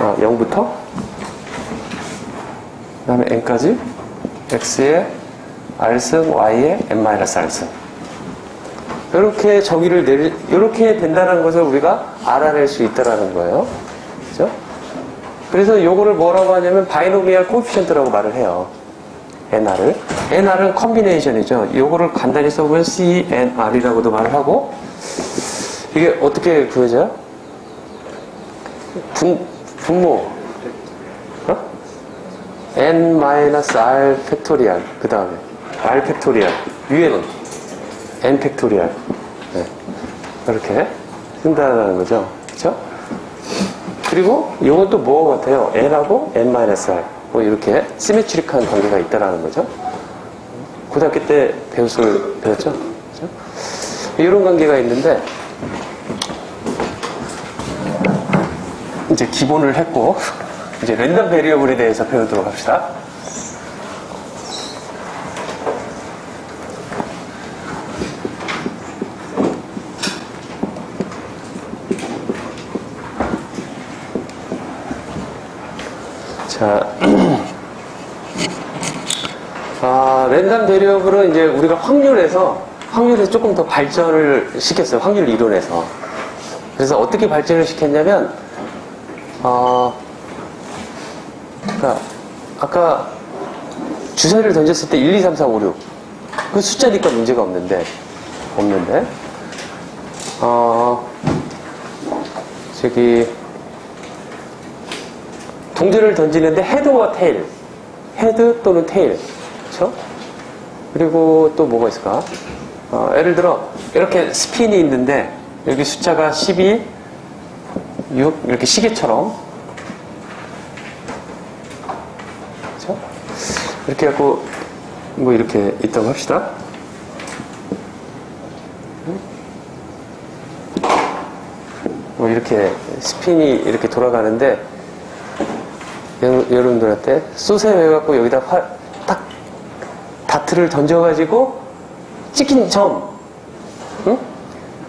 0부터 그 다음에 n까지 x에 r승, y에 n-r승 이렇게 정의를 이렇게 된다는 것을 우리가 알아낼 수 있다라는 거예요. 그죠? 그래서 요거를 뭐라고 하냐면 바이노미얼 코에피션트라고 말을 해요. nr을. nr은 컨비네이션이죠. 요거를 간단히 써보면 cnr이라고도 말을 하고 이게 어떻게 구해져요? 분모 n-r 팩토리얼 그 다음에 r 팩토리얼 위에는 n 팩토리얼 네. 이렇게 쓴다는 거죠. 그렇죠? 그리고 이건 또 뭐 같아요? n하고 n-r 뭐 이렇게 시메트릭한 관계가 있다라는 거죠. 고등학교 때 배웠죠? 그렇죠? 이런 관계가 있는데 이제 기본을 했고 이제 랜덤 베리어블에 대해서 배우도록 합시다. 자, 랜덤 베리어블은 이제 우리가 확률에서 조금 더 발전을 시켰어요. 확률 이론에서. 그래서 어떻게 발전을 시켰냐면, 그러니까 아까 주사위를 던졌을 때 1, 2, 3, 4, 5, 6. 그 숫자니까 문제가 없는데, 동전을 던지는데 헤드와 테일. 헤드 또는 테일. 그쵸? 그리고 또 뭐가 있을까? 예를 들어, 이렇게 스핀이 있는데, 여기 숫자가 12, 6, 이렇게 시계처럼. 그쵸? 이렇게 갖고, 뭐 이렇게 있다고 합시다. 뭐 이렇게 스핀이 이렇게 돌아가는데, 여러분들한테 쏘셈 해갖고 여기다 딱 다트를 던져가지고 찍힌 점, 응?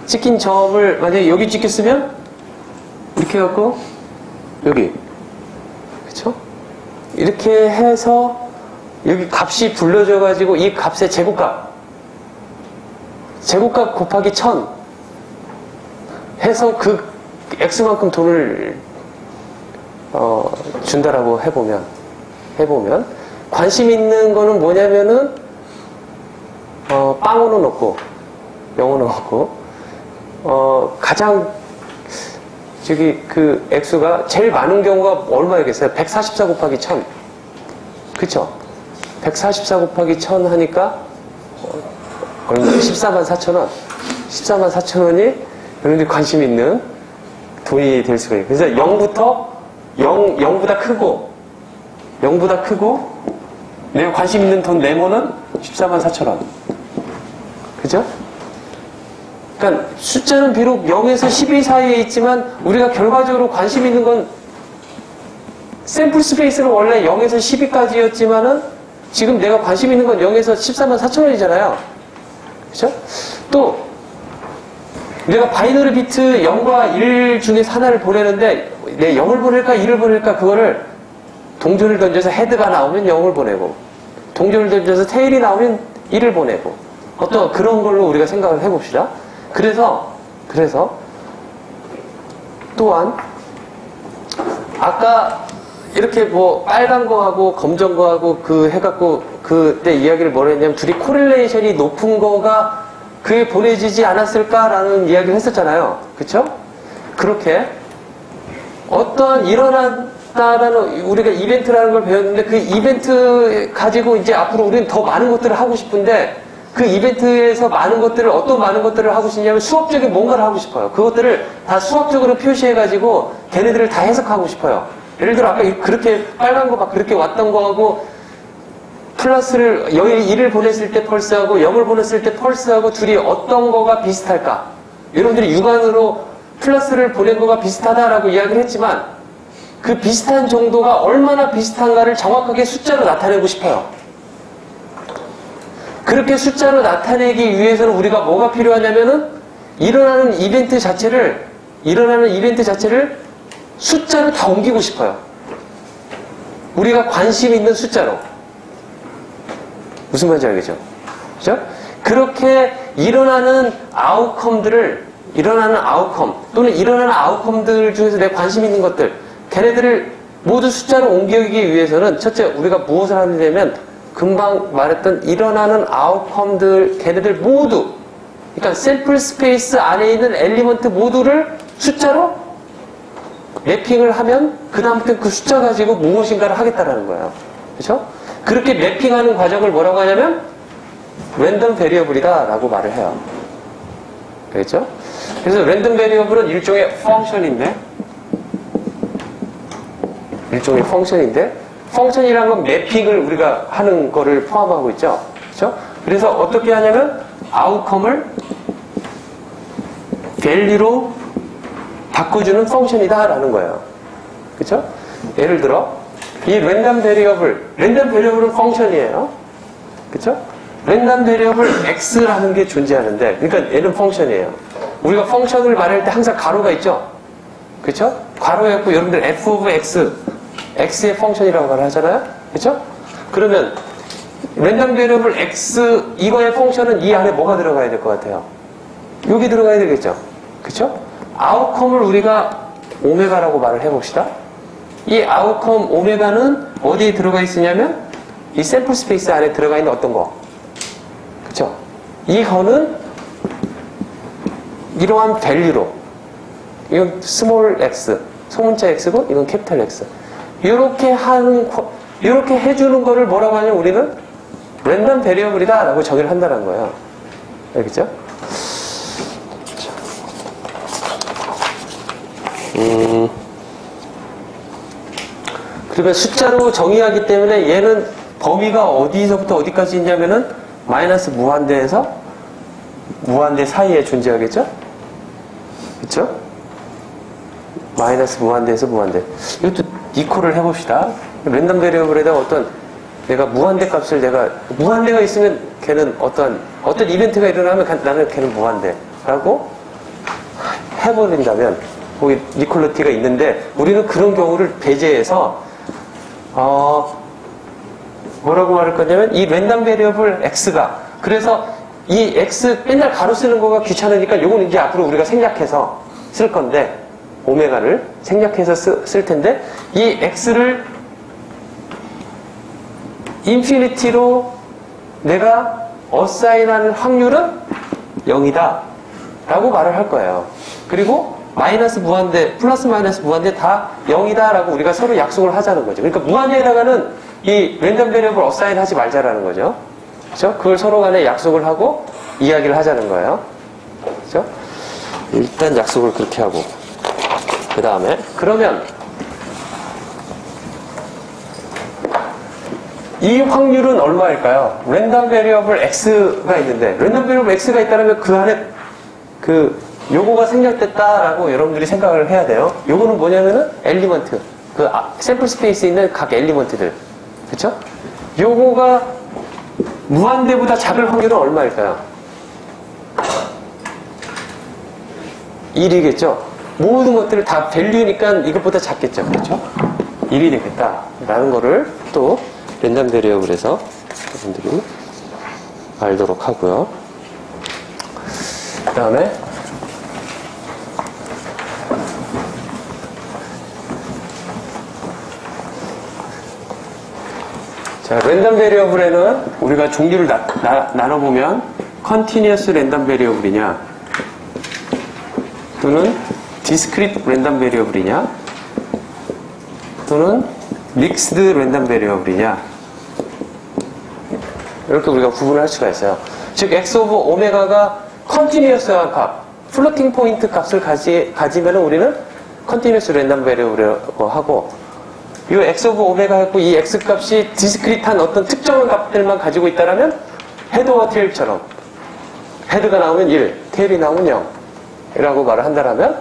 찍힌 점을 만약에 여기 찍혔으면 이렇게 해갖고 여기, 그쵸? 이렇게 해서 여기 값이 불러져가지고 이 값의 제곱값 곱하기 1000 해서 그 x만큼 돈을 준다라고 해보면 관심 있는 거는 뭐냐면은 빵원은 없고 영어는 없고 가장 그 액수가 제일 많은 경우가 얼마이겠어요? 144 곱하기 1000 그쵸? 144 곱하기 1000 하니까 얼마? 144,000원 144,000원이 여러분들이 관심 있는 돈이 될 수가 있어요. 그래서 0보다 크고 내가 관심 있는 돈 네모는 144,000원 그죠? 그러니까 숫자는 비록 0에서 12 사이에 있지만 우리가 결과적으로 관심 있는 건 샘플 스페이스는 원래 0에서 12까지였지만은 지금 내가 관심 있는 건 0에서 144,000원이잖아요 그죠? 또 내가 바이너리 비트 0과 1 중에서 하나를 보내는데 내 0을 보낼까 1을 보낼까 그거를 동전을 던져서 헤드가 나오면 0을 보내고 동전을 던져서 테일이 나오면 1을 보내고 어떤 그런 걸로 우리가 생각을 해봅시다. 그래서 또한 아까 이렇게 뭐 빨간 거하고 검정 거하고 그 해갖고 그때 이야기를 뭐라 했냐면 둘이 코릴레이션이 높은 거가 그게 보내지지 않았을까라는 이야기를 했었잖아요. 그쵸? 그렇게 어떠한 일어났다라는 우리가 이벤트라는 걸 배웠는데 그 이벤트 가지고 이제 앞으로 우리는 더 많은 것들을 하고 싶은데 그 이벤트에서 어떤 많은 것들을 하고 싶냐면 수학적인 뭔가를 하고 싶어요. 그것들을 다 수학적으로 표시해가지고 걔네들을 다 해석하고 싶어요. 예를 들어 아까 그렇게 빨간 거 막 그렇게 왔던 거하고 플러스를 1을 보냈을 때 펄스하고 0을 보냈을 때 펄스하고 둘이 어떤 거가 비슷할까? 여러분들이 육안으로 플러스를 보낸 거가 비슷하다라고 이야기를 했지만 그 비슷한 정도가 얼마나 비슷한가를 정확하게 숫자로 나타내고 싶어요. 그렇게 숫자로 나타내기 위해서는 우리가 뭐가 필요하냐면은 일어나는 이벤트 자체를 숫자로 다 옮기고 싶어요. 우리가 관심 있는 숫자로. 무슨 말인지 알겠죠? 그죠? 그렇게 일어나는 아웃컴 또는 일어나는 아웃컴들 중에서 내 관심 있는 것들, 걔네들을 모두 숫자로 옮기기 위해서는 첫째, 우리가 무엇을 하게 되면 금방 말했던 일어나는 아웃컴들, 걔네들 모두, 그러니까 샘플 스페이스 안에 있는 엘리먼트 모두를 숫자로 맵핑을 하면 그 다음부터 그 숫자 가지고 무엇인가를 하겠다라는 거예요. 그렇죠? 그렇게 맵핑하는 과정을 뭐라고 하냐면 랜덤 베리어블이다 라고 말을 해요. 그렇죠? 그래서 랜덤 베리어블은 일종의 펑션인데 펑션이라는 건 매핑을 우리가 하는 거를 포함하고 있죠. 그렇죠? 그래서 어떻게 하냐면 아웃컴을 밸류로 바꿔주는 펑션이다라는 거예요. 그렇죠? 예를 들어 이 랜덤 베리어블은 펑션이에요. 그렇죠? 랜덤 베리어블 x라는 게 존재하는데, 그러니까 얘는 펑션이에요. 우리가 펑션을 말할 때 항상 가로가 있죠. 그렇죠? 가로였고 여러분들 f of x, x의 펑션이라고 말을 하잖아요. 그렇죠? 그러면 랜덤 베리어블 x 이거의 펑션은 이 안에 뭐가 들어가야 될 것 같아요? 여기 들어가야 되겠죠. 그렇죠? 아웃컴을 우리가 오메가라고 말을 해봅시다. 이 아웃컴 오메가는 어디에 들어가 있으냐면 이 샘플 스페이스 안에 들어가 있는 어떤 거. 그쵸? 이거는 이러한 밸류로, 이건 스몰 x, 소문자 x고 이건 캐피탈 x. 이렇게 해주는 거를 뭐라고 하냐면 우리는 랜덤 베리어블이다 라고 정의를 한다는 거예요. 알겠죠? 그러면 숫자로 정의하기 때문에 얘는 범위가 어디서부터 어디까지 있냐면은 마이너스 무한대에서 무한대 사이에 존재하겠죠? 그쵸? 마이너스 무한대에서 무한대. 이것도 이퀄을 해봅시다. 랜덤 베리어블에다 내가 무한대 값을 무한대가 있으면 걔는 어떤 이벤트가 일어나면 나는 걔는 무한대라고 해버린다면, 거기 이퀄리티가 있는데, 우리는 그런 경우를 배제해서, 뭐라고 말할 거냐면, 이 랜덤 베리어블 x가, 그래서 이 x 맨날 가로 쓰는 거가 귀찮으니까 요건 이제 앞으로 우리가 생략해서 쓸 건데, 오메가를 생략해서 쓸 텐데, 이 x를 인피니티로 내가 어사인하는 확률은 0이다 라고 말을 할 거예요. 그리고 마이너스 무한대, 플러스 마이너스 무한대 다 0이다 라고 우리가 서로 약속을 하자는 거죠. 그러니까 무한대에다가는 이 랜덤 베리어블 어사인 하지 말자라는 거죠. 그렇죠? 그걸 서로 간에 약속을 하고 이야기를 하자는 거예요. 그렇죠? 일단 약속을 그렇게 하고, 그 다음에 그러면 이 확률은 얼마일까요? 랜덤 베리어블 x가 있는데, 랜덤 베리어블 x가 있다면 그 안에 요거가 생략됐다라고 여러분들이 생각을 해야 돼요. 요거는 뭐냐면은 엘리먼트, 샘플 스페이스에 있는 각 엘리먼트들, 그쵸? 요거가 무한대보다 작을 확률은 얼마일까요? 1이겠죠? 모든 것들을 다 밸류니까 이것보다 작겠죠, 그렇죠? 1이 되겠다라는 거를 또 랜덤 베리어블에서 여러분들이 알도록 하고요. 그 다음에 자, 랜덤 베리어블에는 우리가 종류를 나눠보면 컨티니어스 랜덤 베리어블이냐 또는 디스크리트 랜덤 베리어블이냐 또는 믹스드 랜덤 베리어블이냐, 이렇게 우리가 구분을 할 수가 있어요. 즉 x 오브 오메가가 컨티뉴어스한 값, 플로팅 포인트 값을 가지면 우리는 컨티뉴어스 랜덤 베리어블이라고 하고, 이 x 오브 오메가 했고 이 x 값이 디스크릿한 어떤 특정한 값들만 가지고 있다라면 헤드와 테일처럼 헤드가 나오면 1, 테일이 나오면 0 이라고 말을 한다라면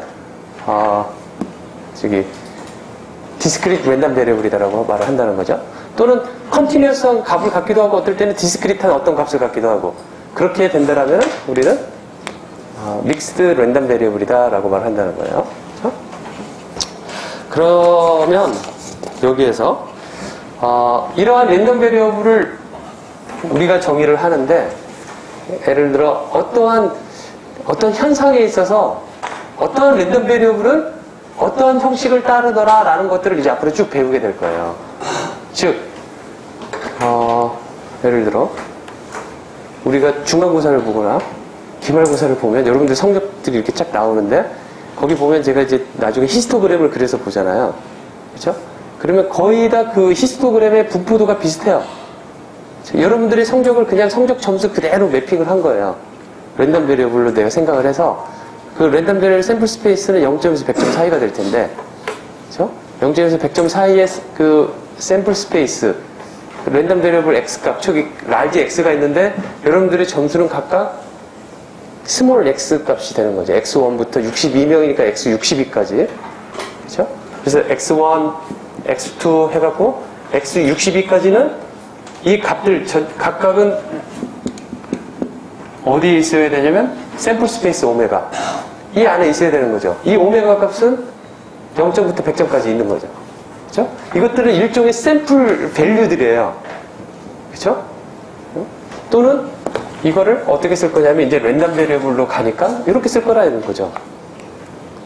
디스크릿 랜덤 베리어블이다라고 말을 한다는 거죠. 또는 컨티뉴어스한 값을 갖기도 하고 어떨 때는 디스크릿한 어떤 값을 갖기도 하고, 그렇게 된다라면 우리는 믹스드 랜덤 베리어블이다라고 말을 한다는 거예요. 그렇죠? 그러면 여기에서 이러한 랜덤 베리어블을 우리가 정의를 하는데, 예를 들어 어떤 현상에 있어서 어떠한 랜덤 베리어블은 어떠한 형식을 따르더라 라는 것들을 이제 앞으로 쭉 배우게 될 거예요. 즉 예를 들어 우리가 중간고사를 보거나 기말고사를 보면 여러분들 성적들이 이렇게 쫙 나오는데, 거기 보면 제가 이제 나중에 히스토그램을 그려서 보잖아요. 그렇죠? 그러면 거의 다 그 히스토그램의 분포도가 비슷해요. 여러분들의 성적을 그냥 성적 점수 그대로 매핑을 한 거예요. 랜덤 베리어블로 내가 생각을 해서, 그 랜덤 베리어블 샘플 스페이스는 0점에서 100점 사이가 될 텐데, 그렇죠? 0점에서 100점 사이의 그 샘플 스페이스, 랜덤 베리어블 x값, 저기 large x가 있는데 여러분들의 점수는 각각 스몰 x 값이 되는 거죠. x1부터 62명이니까 x62까지. 그렇죠? 그래서 x1, x2 해갖고 x62까지는 이 값들 각각은 어디에 있어야 되냐면 샘플 스페이스 오메가 이 안에 있어야 되는 거죠. 이 오메가 값은 0점부터 100점까지 있는 거죠. 그렇죠? 이것들은 일종의 샘플 밸류들이에요. 그렇죠? 또는 이거를 어떻게 쓸 거냐면 이제 랜덤 베리어블로 가니까 이렇게 쓸 거라는 거죠.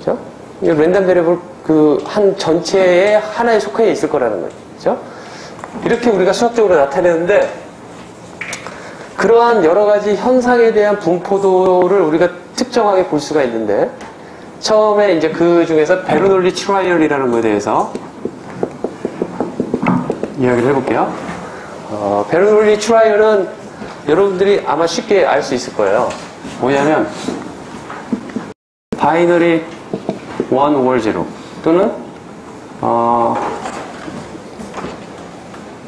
그렇죠? 이 랜덤 베리어블 그 한 전체의 하나의 속해에 있을 거라는 거죠. 그렇죠? 이렇게 우리가 수학적으로 나타내는데, 그러한 여러 가지 현상에 대한 분포도를 우리가 특정하게 볼 수가 있는데, 처음에 이제 그 중에서 베르놀리 트라이얼이라는 것에 대해서 이야기를 해볼게요. 베르놀리 트라이얼은 여러분들이 아마 쉽게 알 수 있을 거예요. 뭐냐면 바이너리 1 or 0 또는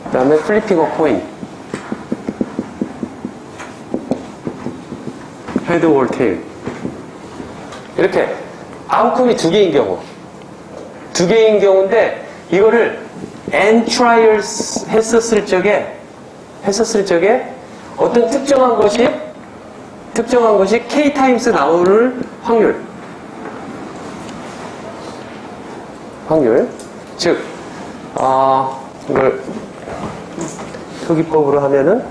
그 다음에 플리핑 어 코인, 헤드 or 테일, 이렇게 아웃컴이 두 개인 경우인데, 이거를 n trials 했었을 적에 어떤 특정한 것이 k 타임스 나올 확률, 즉 이걸 표기법으로 하면은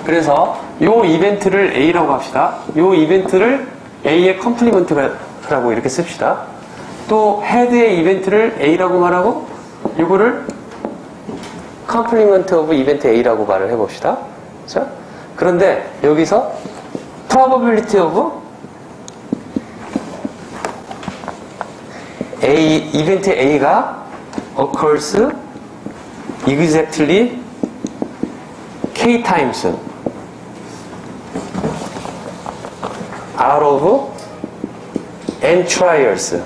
그래서 요 이벤트를 A라고 합시다. 요 이벤트를 A의 컴플리먼트라고 이렇게 씁시다. 또 헤드의 이벤트를 A라고 말하고 이거를 컴플리먼트 오브 이벤트 A라고 말을 해봅시다. 자, 그런데 여기서 probability of A, 이벤트 A가 occurs exactly K times out of N trials.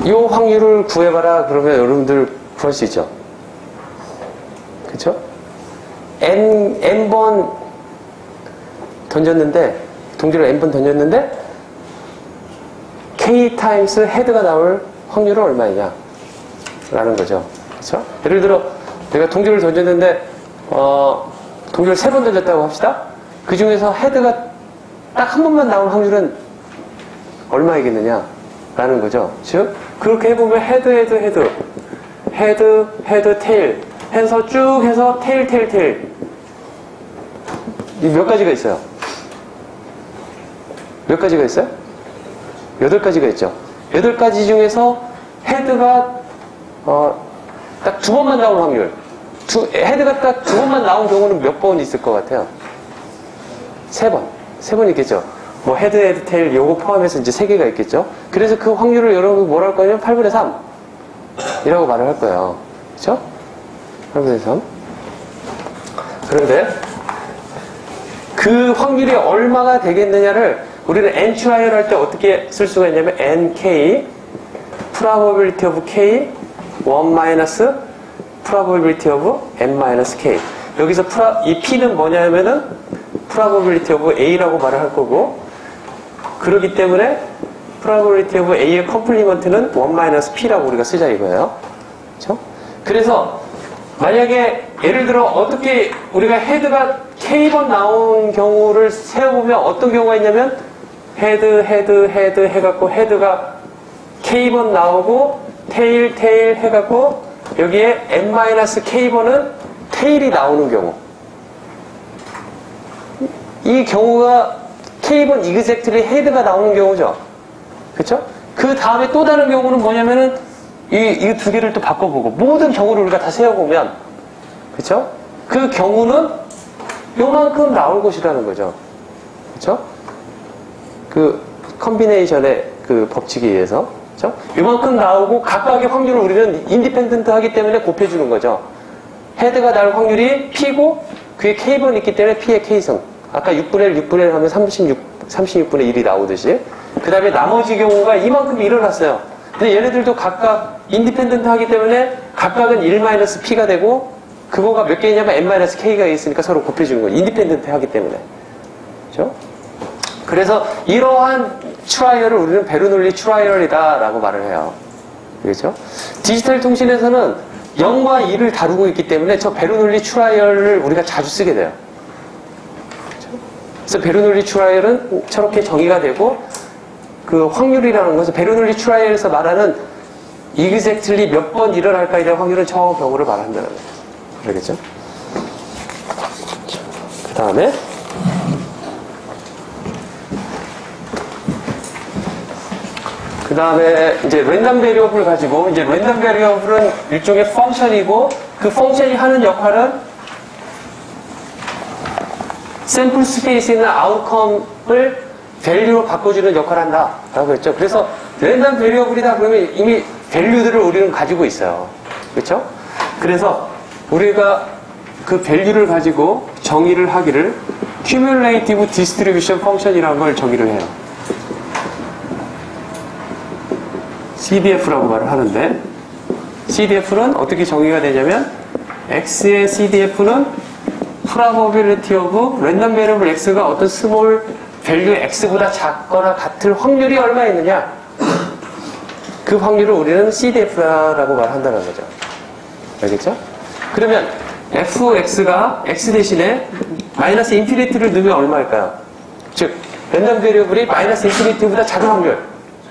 이 확률을 구해봐라 그러면 여러분들 구할 수 있죠. 그쵸? N번 던졌는데, 동지를 N번 던졌는데 K 타임스 헤드가 나올 확률은 얼마이냐 라는 거죠. 그쵸? 예를 들어 내가 동지를 던졌는데 동지를 3번 던졌다고 합시다. 그 중에서 헤드가 딱 한 번만 나올 확률은 얼마이겠느냐 라는 거죠. 즉 그렇게 해보면 헤드, 테일 해서 쭉 해서 테일 이 몇 가지가 있어요? 몇 가지가 있어요? 8가지가 있죠. 8가지 중에서 헤드가 딱 2번만 나올 확률, 헤드가 딱 2번만 나온 경우는 몇 번 있을 것 같아요? 3번 있겠죠. 뭐 헤드, 테일 요거 포함해서 이제 3개가 있겠죠. 그래서 그 확률을 여러분 뭐라 할 거냐면 8분의 3 이라고 말을 할 거예요. 그쵸? 8분의 3. 그런데 그 확률이 얼마가 되겠느냐를 우리는 n 트라이얼 할 때 어떻게 쓸 수가 있냐면 nk probability of k 1 minus probability of n minus k. 여기서 이 p는 뭐냐면은 probability of a라고 말을 할 거고, 그렇기 때문에 probability of a의 컴플리먼트는 1 minus p라고 우리가 쓰자 이거예요. 그렇죠? 그래서 만약에 예를 들어 어떻게 우리가 헤드가 k번 나온 경우를 세어보면 어떤 경우가 있냐면 헤드 해갖고 헤드가 k번 나오고 테일 해갖고 여기에 n-k번은 테일이 나오는 경우, 이 경우가 k번 exactly 헤드가 나오는 경우죠. 그쵸? 그 다음에 또 다른 경우는 뭐냐면은 이 두 개를 또 바꿔보고 모든 경우를 우리가 다 세어보면, 그쵸? 그 경우는 요만큼 나올 것이라는 거죠. 그쵸? 그 컨비네이션의 그 법칙에 의해서, 그쵸? 요만큼 나오고 각각의 확률을 우리는 인디펜던트 하기 때문에 곱해주는 거죠. 헤드가 나올 확률이 P고 그게 K번이 있기 때문에 P의 K승. 아까 6분의 1 하면 36분의 1이 나오듯이. 그 다음에 나머지 경우가 이만큼이 일어났어요. 근데 얘네들도 각각 인디펜던트 하기 때문에 각각은 1-P가 되고, 그거가 몇 개냐면 n-k가 있으니까 서로 곱해주는 거예요. 인디펜던트 하기 때문에. 그죠? 그래서 이러한 트라이얼을 우리는 베르놀리 트라이얼이다 라고 말을 해요. 그렇죠? 디지털 통신에서는 0과 2를 다루고 있기 때문에 저 베르놀리 트라이얼을 우리가 자주 쓰게 돼요. 그렇죠? 그래서 베르놀리 트라이얼은 저렇게 정의가 되고, 그 확률이라는 것은 베르놀리 트라이얼에서 말하는 exactly 몇 번 일어날까에 대한 확률은 저 경우를 말한다는 거예요. 알겠죠? 그 다음에 이제 랜덤 베리어블을 가지고, 이제 랜덤 베리어블은 일종의 펑션이고, 그 펑션이 하는 역할은 샘플 스페이스에 있는 아웃컴을 밸류로 바꿔주는 역할을 한다 라고 했죠. 그래서 랜덤 베리어블이다 그러면 이미 밸류들을 우리는 가지고 있어요. 그렇죠? 그래서 우리가 그 밸류를 가지고 정의를 하기를 cumulative distribution function이라는 걸 정의를 해요. CDF라고 말을 하는데, CDF는 어떻게 정의가 되냐면 X의 CDF는 probability of random variable X가 어떤 small value X보다 작거나 같을 확률이 얼마 있느냐, 그 확률을 우리는 CDF라고 말한다는 거죠. 알겠죠? 그러면 fx가 x 대신에 마이너스 인피니티를 넣으면 얼마일까요? 즉 랜덤 베리어블이 마이너스 인피니티보다 작은 확률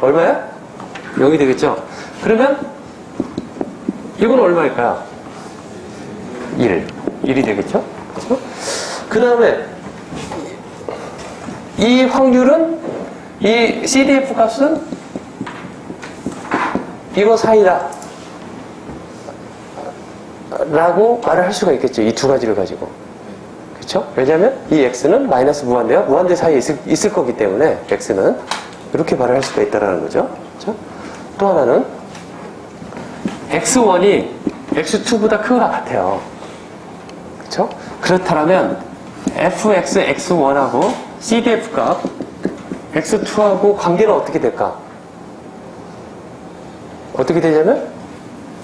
얼마야? 0이 되겠죠? 그러면 이건 얼마일까요? 1이 되겠죠? 그렇죠? 그 다음에 이 확률은, 이 CDF 값은 이거 사이다 라고 말을 할 수가 있겠죠. 이 두 가지를 가지고. 그렇죠? 왜냐하면 이 x는 마이너스 무한대와 무한대 사이에 있을 거기 때문에 x는 이렇게 말을 할 수가 있다는 거죠. 그렇죠? 또 하나는 x1이 x2보다 크거나 같아요. 그렇죠? 그렇다면 fx, x1하고 CDF 값 x2하고 관계는 어떻게 될까? 어떻게 되냐면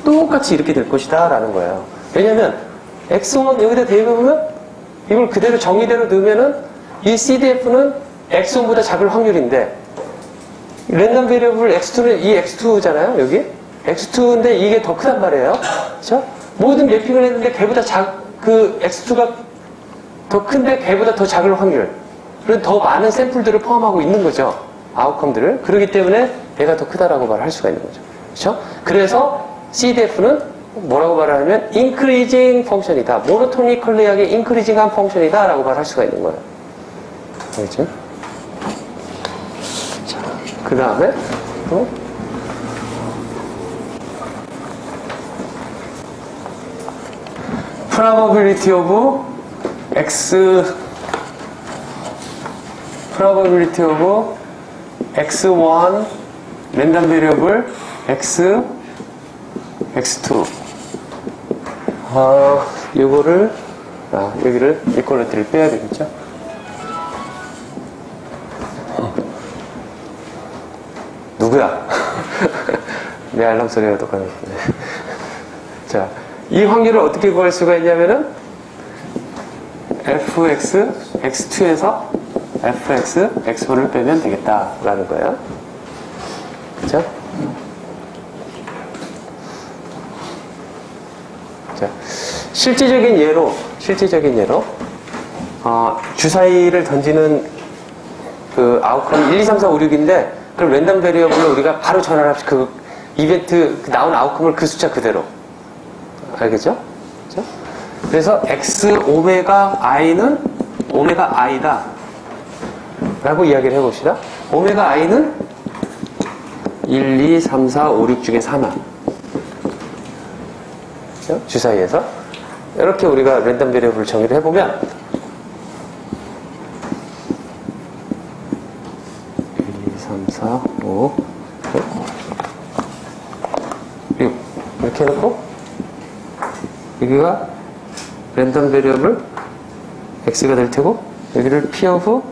똑같이 이렇게 될 것이다 라는 거예요. 왜냐면 x1 여기다 대입해보면 이걸 그대로 정의대로 넣으면은 이 CDF는 x1보다 작을 확률인데, 랜덤 베리어블 x2는 이 x2잖아요. 여기 x2인데 이게 더 크단 말이에요. 그렇죠? 모든 매핑을 했는데 걔보다 그 x2가 더 큰데 걔보다 더 작을 확률, 그런 더 많은 샘플들을 포함하고 있는 거죠. 아웃컴들을. 그렇기 때문에 얘가 더 크다라고 말할 수가 있는 거죠. 그렇죠? 그래서 CDF는 뭐라고 말하냐면 increasing 펑션이다. 모노토니컬리하게 increasing한 펑션이다 라고 말할 수가 있는 거예요. 알겠죠? 자, 그 다음에 또 probability of x probability of x1 랜덤 베리어블 x, x2. 요거를, 여기를 이퀄리티를 빼야 되겠죠? 누구야? 내 알람 소리가 똑같네. 자, 이 확률을 어떻게 구할 수가 있냐면은 fx, x2에서 fx, x1을 빼면 되겠다라는 거예요. 그죠? 자, 실제적인 예로, 주사위를 던지는 그 아웃컴 1, 2, 3, 4, 5, 6인데, 그럼 랜덤 베리어블로 우리가 바로 전환을 합시다. 그 이벤트, 나온 아웃컴을 그 숫자 그대로. 알겠죠? 그죠? 그래서 x 오메가 i는 오메가 i다. 라고 이야기를 해봅시다. 오메가 i는 1, 2, 3, 4, 5, 6 중에 3화. 그죠? 주사위에서. 이렇게 우리가 랜덤 베리어블을 정의를 해보면 1, 2, 3, 4, 5, 6 이렇게 해놓고 여기가 랜덤 베리어블 x가 될 테고 여기를 p of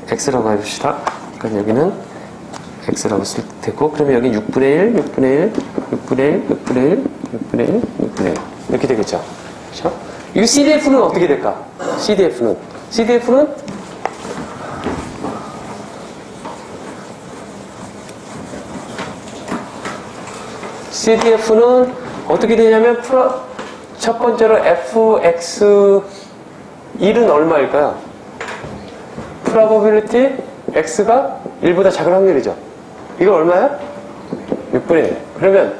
x라고 해봅시다. 그러니까 여기는 x라고 쓸 테고 그러면 여기 6분의 1, 6분의 1, 6분의 1, 6분의 1, 6분의 1, 6분의 1 이렇게 되겠죠. 그렇죠? 이 CDF는 어떻게 될까? CDF는 어떻게 되냐면 첫 번째로 fx1은 얼마일까요? probability x가 1보다 작은 확률이죠. 이거 얼마야? 6분의 1. 그러면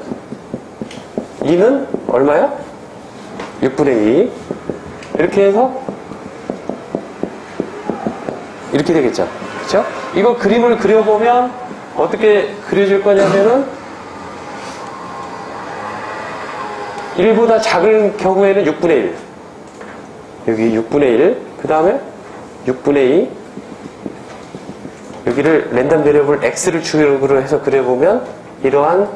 2는 얼마야? 6분의 2. 이렇게 해서 이렇게 되겠죠. 그렇죠? 이거 그림을 그려보면 어떻게 그려질 거냐면은 1보다 작은 경우에는 6분의 1. 여기 6분의 1. 그 다음에 6분의 2. 여기를 랜덤 베리어블 x를 주역으로 해서 그려보면 이러한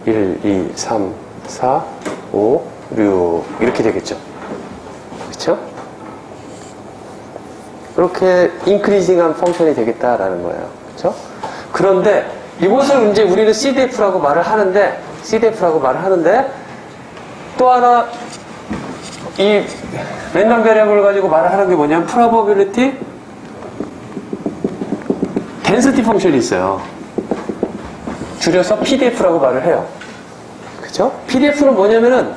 1, 2, 3, 4, 5, 6 이렇게 되겠죠. 그렇죠? 이렇게 인크리징한 펑션이 되겠다라는 거예요. 그렇죠? 그런데 이것을 이제 우리는 CDF라고 말을 하는데 또 하나 이 랜덤 베리어블을 가지고 말을 하는 게 뭐냐면 probability density 펑션이 있어요. 줄여서 PDF라고 말을 해요. 그죠? PDF는 뭐냐면은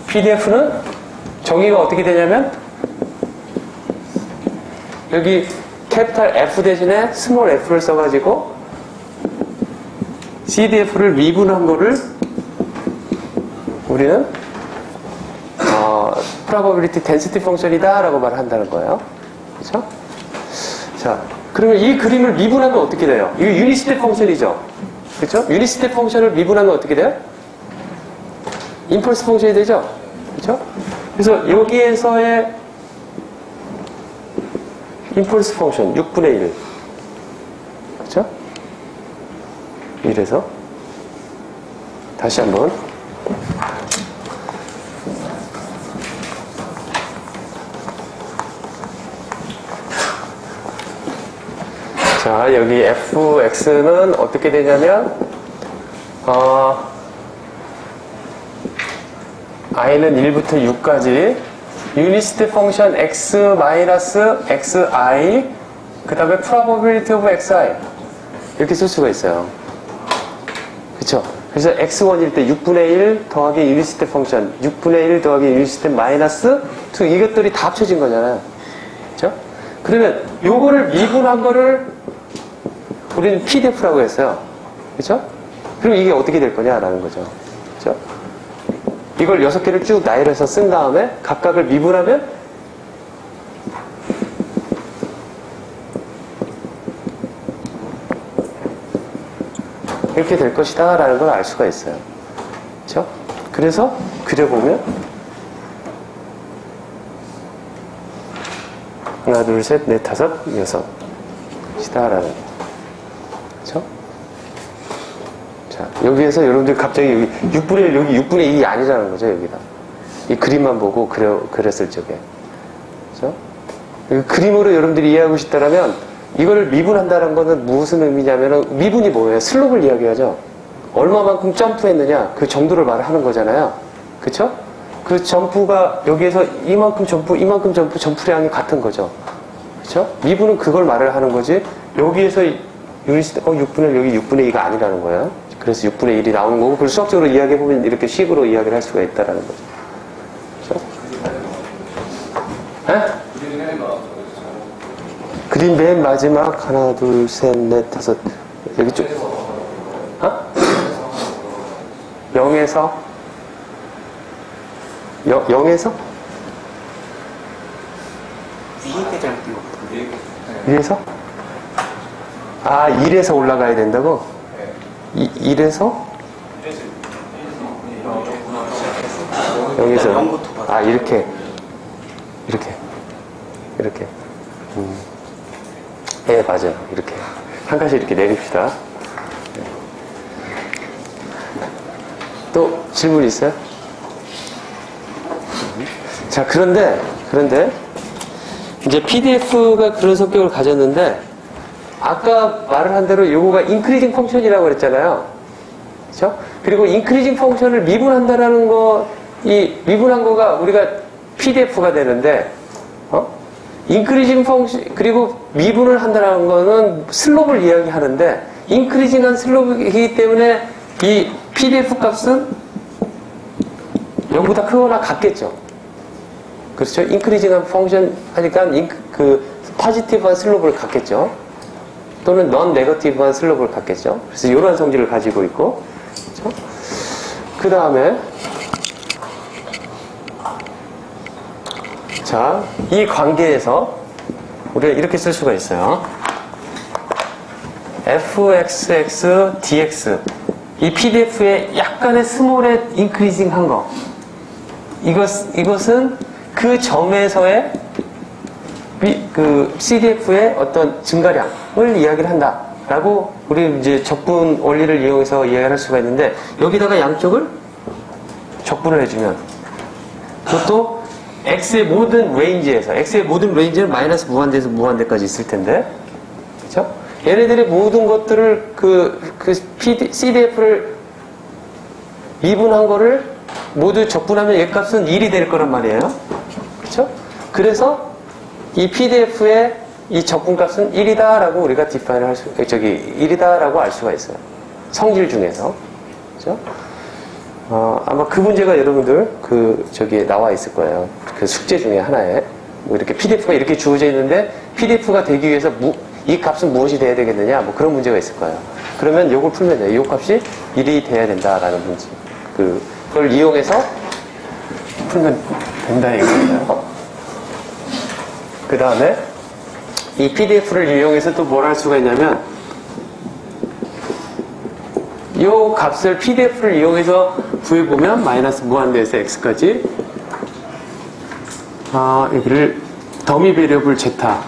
PDF는 정의가 어떻게 되냐면 여기 캐피탈 F 대신에 스몰 f를 써가지고 CDF를 미분한 거를 우리는 probability density 펑션이다 라고 말을 한다는 거예요. 그렇죠? 자, 그러면 이 그림을 미분하면 어떻게 돼요? 이거 유닛 스텝 펑션이죠. 그렇죠? 유닛 스텝 펑션을 미분하면 어떻게 돼요? 임펄스 펑션이 되죠. 그렇죠? 그래서 여기에서의 임펄스 펑션 6분의 1. 그렇죠? 이래서 다시 한번 자, 여기 fx는 어떻게 되냐면 i는 1부터 6까지 유닛 스텝 펑션 x 마이너스 xi 그 다음에 probability of xi 이렇게 쓸 수가 있어요. 그쵸? 그래서 x1일 때 6분의 1 더하기 유닛 스텝 펑션 6분의 1 더하기 유닛 스텝 마이너스 2 이것들이 다 합쳐진 거잖아요. 그쵸? 그러면 요거를 미분한 거를 우리는 PDF라고 했어요. 그쵸? 그럼 이게 어떻게 될 거냐라는 거죠. 그쵸? 이걸 6개를 쭉 나열해서 쓴 다음에 각각을 미분하면 이렇게 될 것이다 라는 걸 알 수가 있어요. 그쵸? 그래서 그려보면 하나, 둘, 셋, 넷, 다섯, 여섯. 시다라는. 그쵸? 자, 여기에서 여러분들 갑자기 여기 6분의 1, 여기 6분의 2이 아니라는 거죠, 여기다. 이 그림만 보고 그렸을 적에. 그죠? 그림으로 여러분들이 이해하고 싶다라면, 이걸 미분한다는 거는 무슨 의미냐면은, 미분이 뭐예요? 슬롭을 이야기하죠? 얼마만큼 점프했느냐, 그 정도를 말하는 거잖아요. 그쵸? 그 점프가, 여기에서 이만큼 점프, 점프량이 같은 거죠. 그쵸? 미분은 그걸 말을 하는 거지, 여기에서 유닛, 6분의 1, 여기 6분의 2가 아니라는 거예요. 그래서 6분의 1이 나오는 거고, 그걸 수학적으로 이야기해보면 이렇게 식으로 이야기를 할 수가 있다라는 거죠. 그쵸? 네? 그림 맨 마지막, 하나, 둘, 셋, 넷, 다섯, 여기 좀, 0에서? 0에서? 위에서? 아, 1에서 올라가야 된다고? 1에서? 0에서? 아, 이렇게. 예, 맞아요. 이렇게. 한 칸씩 이렇게 내립시다. 또 질문 있어요? 자, 그런데 이제 PDF가 그런 성격을 가졌는데, 아까 말을 한 대로 요거가 인크리징 펑션이라고 그랬잖아요. 그렇죠? 그리고 인크리징 펑션을 미분한다라는 거, 이 미분한 거가 우리가 PDF가 되는데, 인크리징 펑션, 그리고 미분을 한다라는 거는 슬롭을 이야기하는데, 인크리징한 슬롭이기 때문에 이 PDF 값은 0보다 크거나 같겠죠. 그렇죠? 인크리징한 펑션 하니까 그 포지티브한 슬롭을 갖겠죠. 또는 넌 네거티브한 슬롭을 갖겠죠. 그래서 이러한 성질을 가지고 있고, 그렇죠? 그 다음에 자, 이 관계에서 우리가 이렇게 쓸 수가 있어요. fxx dx, 이 PDF에 약간의 스몰의 인크리징 한 거, 이것은 그 점에서의 그 CDF의 어떤 증가량을 이야기를 한다라고 우리 이제 적분 원리를 이용해서 이야기를 할 수가 있는데, 여기다가 양쪽을 적분을 해주면 그것도 x의 모든 레인지에서, x의 모든 레인지는 마이너스 무한대에서 무한대까지 있을 텐데, 그렇죠? 얘네들의 모든 것들을 CDF를 미분한 거를 모두 적분하면 얘 값은 1이 될 거란 말이에요. 그렇죠? 그래서 이 PDF의 이 적분값은 1이다라고 우리가 디파인을 할 수, 1이다라고 알 수가 있어요. 성질 중에서. 그렇죠? 아마 그 문제가 여러분들 나와 있을 거예요. 그 숙제 중에 하나에. 뭐 이렇게 PDF가 이렇게 주어져 있는데, PDF가 되기 위해서 이 값은 무엇이 돼야 되겠느냐, 뭐 그런 문제가 있을 거예요. 그러면 요걸 풀면 돼요. 이 값이 1이 돼야 된다라는 문제. 그걸 이용해서 풀면 된다 이거예요. 그 다음에 이 PDF를 이용해서 또 뭘 할 수가 있냐면, 이 값을 PDF를 이용해서 구해보면 마이너스 무한대에서 x까지, 여기를 더미 베리어블 제타,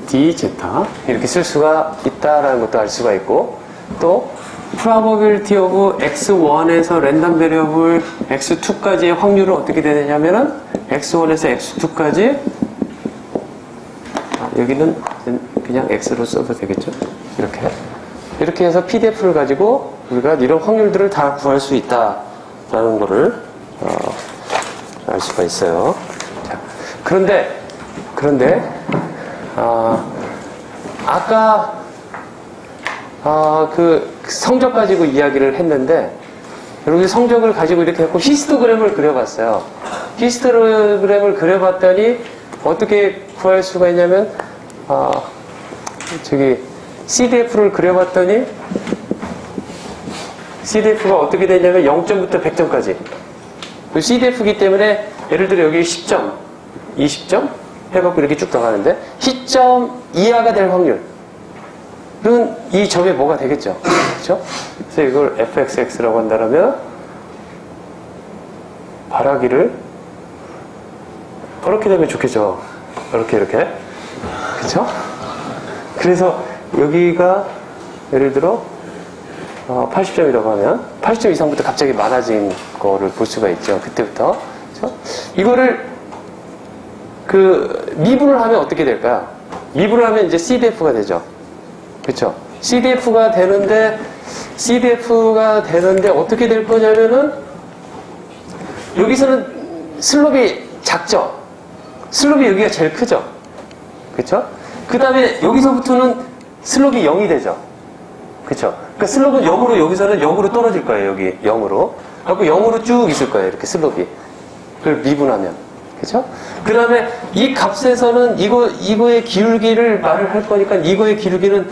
d 제타 이렇게 쓸 수가 있다라는 것도 알 수가 있고, 또 probability of x1에서 랜덤 베리어블 x2까지의 확률은 어떻게 되느냐면은 x1에서 x2까지, 여기는 그냥 x로 써도 되겠죠. 이렇게 해서 PDF를 가지고 우리가 이런 확률들을 다 구할 수 있다라는 거를 알 수가 있어요. 자, 그런데 아까 그 성적 가지고 이야기를 했는데, 여러분이 성적을 가지고 이렇게 해서 히스토그램을 그려봤어요. 히스토그램을 그려봤더니 어떻게 구할 수가 있냐면, CDF를 그려봤더니 CDF가 어떻게 되냐면 0점부터 100점까지. CDF이기 때문에 예를 들어 여기 10점, 20점 해갖고 이렇게 쭉 나가는데, 시점 이하가 될 확률은 이 점에 뭐가 되겠죠. 그렇죠? 그래서 이걸 fxx라고 한다면, 바라기를 이렇게 되면 좋겠죠. 이렇게. 그쵸? 그래서 여기가 예를 들어 80점이라고 하면 80점 이상부터 갑자기 많아진 거를 볼 수가 있죠. 그때부터. 그쵸? 이거를 미분을 하면 어떻게 될까요? 미분을 하면 이제 CDF가 되죠. 그쵸? CDF가 되는데 어떻게 될 거냐면은 여기서는 슬롭이 작죠? 슬롭이 여기가 제일 크죠? 그쵸? 그 다음에 여기서부터는 슬롭이 0이 되죠? 그쵸? 그러니까 슬롭은 0으로 여기서는 0으로 떨어질 거예요. 여기 0으로. 그리고 0으로 쭉 있을 거예요. 이렇게 슬롭이. 그걸 미분하면. 그쵸? 그 다음에 이 값에서는 이거의 기울기를 말을 할 거니까 이거의 기울기는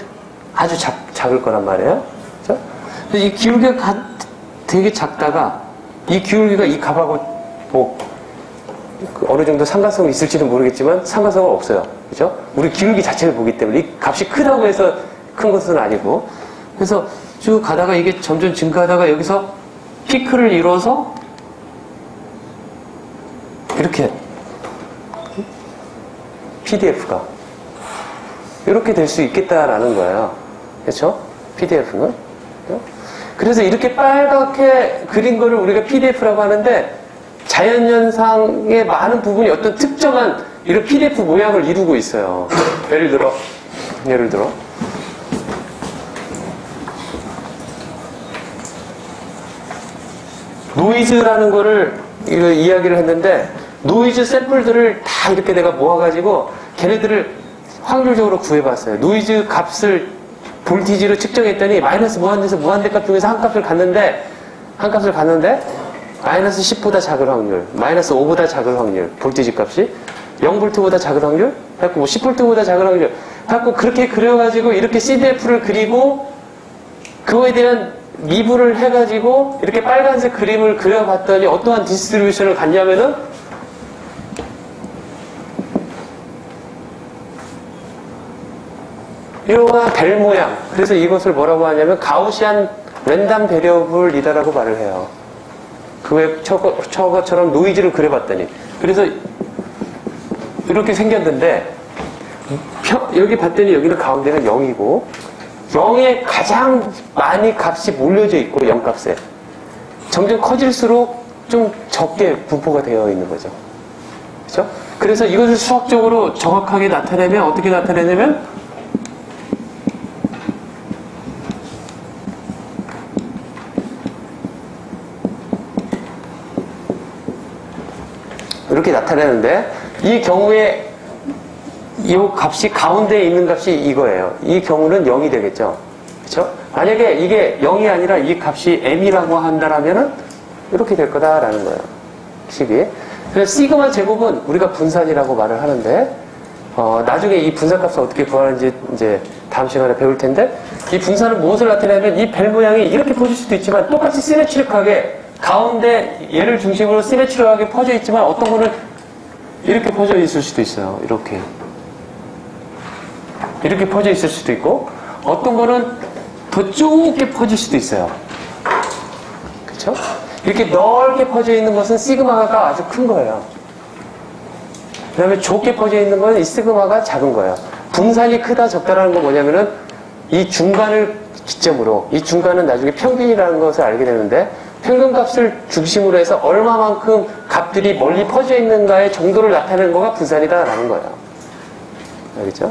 아주 작을 거란 말이에요. 그쵸? 이 기울기가 되게 작다가 이 기울기가 이 값하고 뭐 어느 정도 상관성이 있을지는 모르겠지만 상관성은 없어요. 그죠? 우리 기울기 자체를 보기 때문에 이 값이 크다고 해서 큰 것은 아니고 그래서 쭉 가다가 이게 점점 증가하다가 여기서 피크를 이뤄서 이렇게 PDF가 이렇게 될 수 있겠다라는 거예요. 그렇죠? PDF는. 그래서 이렇게 빨갛게 그린 거를 우리가 PDF라고 하는데 자연현상의 많은 부분이 어떤 특정한 이런 PDF 모양을 이루고 있어요. 예를 들어 노이즈라는 거를 이야기를 했는데 노이즈 샘플들을 다 이렇게 내가 모아가지고 걔네들을 확률적으로 구해봤어요. 노이즈 값을 볼티지로 측정했더니 마이너스 무한대에서 무한대값 중에서 한 값을 갔는데 마이너스 10보다 작을 확률, 마이너스 5보다 작을 확률, 볼티지 값이 0볼트보다 작을 확률, 해갖고 뭐 10볼트보다 작을 확률, 해갖고 그렇게 그려가지고 이렇게 CDF를 그리고 그거에 대한 미분을 해가지고 이렇게 빨간색 그림을 그려봤더니 어떠한 디스트리뷰션을 갖냐면은 이러한 벨 모양. 그래서 이것을 뭐라고 하냐면 가우시안 랜덤 베리어블이다라고 말을 해요. 그게 저것처럼 노이즈를 그려봤더니. 그래서 이렇게 생겼는데 여기 봤더니 여기는 가운데는 0이고 0에 가장 많이 값이 몰려져 있고 0값에 점점 커질수록 좀 적게 분포가 되어 있는 거죠. 그렇죠? 그래서 이것을 수학적으로 정확하게 나타내면 어떻게 나타내냐면 이렇게 나타내는데 이 경우에 이 값이 가운데에 있는 값이 이거예요. 이 경우는 0이 되겠죠. 그렇죠? 만약에 이게 0이 아니라 이 값이 m이라고 한다라면은 이렇게 될 거다라는 거예요. 식이. 그래서 시그마 제곱은 우리가 분산이라고 말을 하는데 나중에 이 분산값을 어떻게 구하는지 이제 다음 시간에 배울 텐데 이 분산은 무엇을 나타내냐면 이 벨 모양이 이렇게 퍼질 수도 있지만 똑같이 시메트릭하게 가운데 얘를 중심으로 시메트릭하게 퍼져 있지만 어떤 거는 이렇게 퍼져 있을 수도 있어요. 이렇게 퍼져 있을 수도 있고 어떤 거는 더 좁게 퍼질 수도 있어요. 그렇죠? 이렇게 넓게 퍼져 있는 것은 시그마가 아주 큰 거예요. 그 다음에 좁게 퍼져 있는 건 이 시그마가 작은 거예요. 분산이 크다 적다라는 건 뭐냐면은 이 중간을 기점으로 이 중간은 나중에 평균이라는 것을 알게 되는데 평균값을 중심으로 해서 얼마만큼 값들이 멀리 퍼져 있는가의 정도를 나타내는 거가 분산이다라는 거예요. 알겠죠?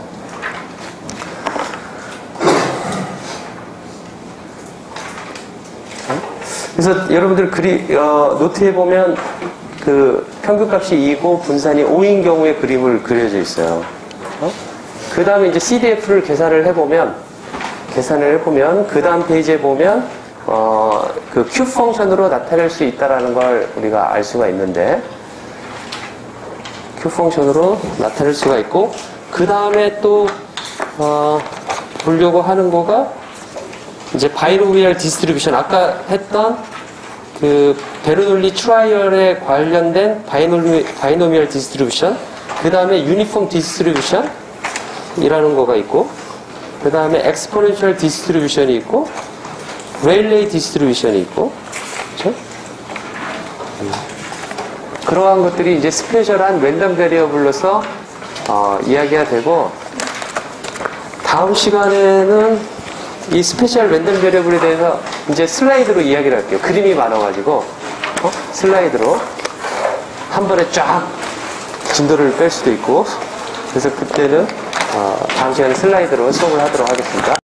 그래서 여러분들 노트에 보면 그 평균값이 2고 분산이 5인 경우의 그림을 그려져 있어요. 그 다음에 이제 CDF를 계산을 해보면 그 다음 페이지에 보면 그 Q 펑션으로 나타낼 수 있다라는 걸 우리가 알 수가 있는데 Q 펑션으로 나타낼 수가 있고 그 다음에 또 보려고 하는 거가 이제 바이노미얼 디스트리뷰션 아까 했던 그 베르놀리 트라이얼에 관련된 바이노미얼 디스트리뷰션 그 다음에 유니폼 디스트리뷰션 이라는 거가 있고 그 다음에 엑스포넨셜 디스트리뷰션이 있고 레일레이 디스트리뷰션이 있고 그렇죠? 그러한 것들이 이제 스페셜한 랜덤 베리어블로서 이야기가 되고 다음 시간에는 이 스페셜 랜덤 베리어블에 대해서 이제 슬라이드로 이야기를 할게요. 그림이 많아가지고 슬라이드로 한 번에 쫙 진도를 뺄 수도 있고, 그래서 그때는 다음 시간에 슬라이드로 수업을 하도록 하겠습니다.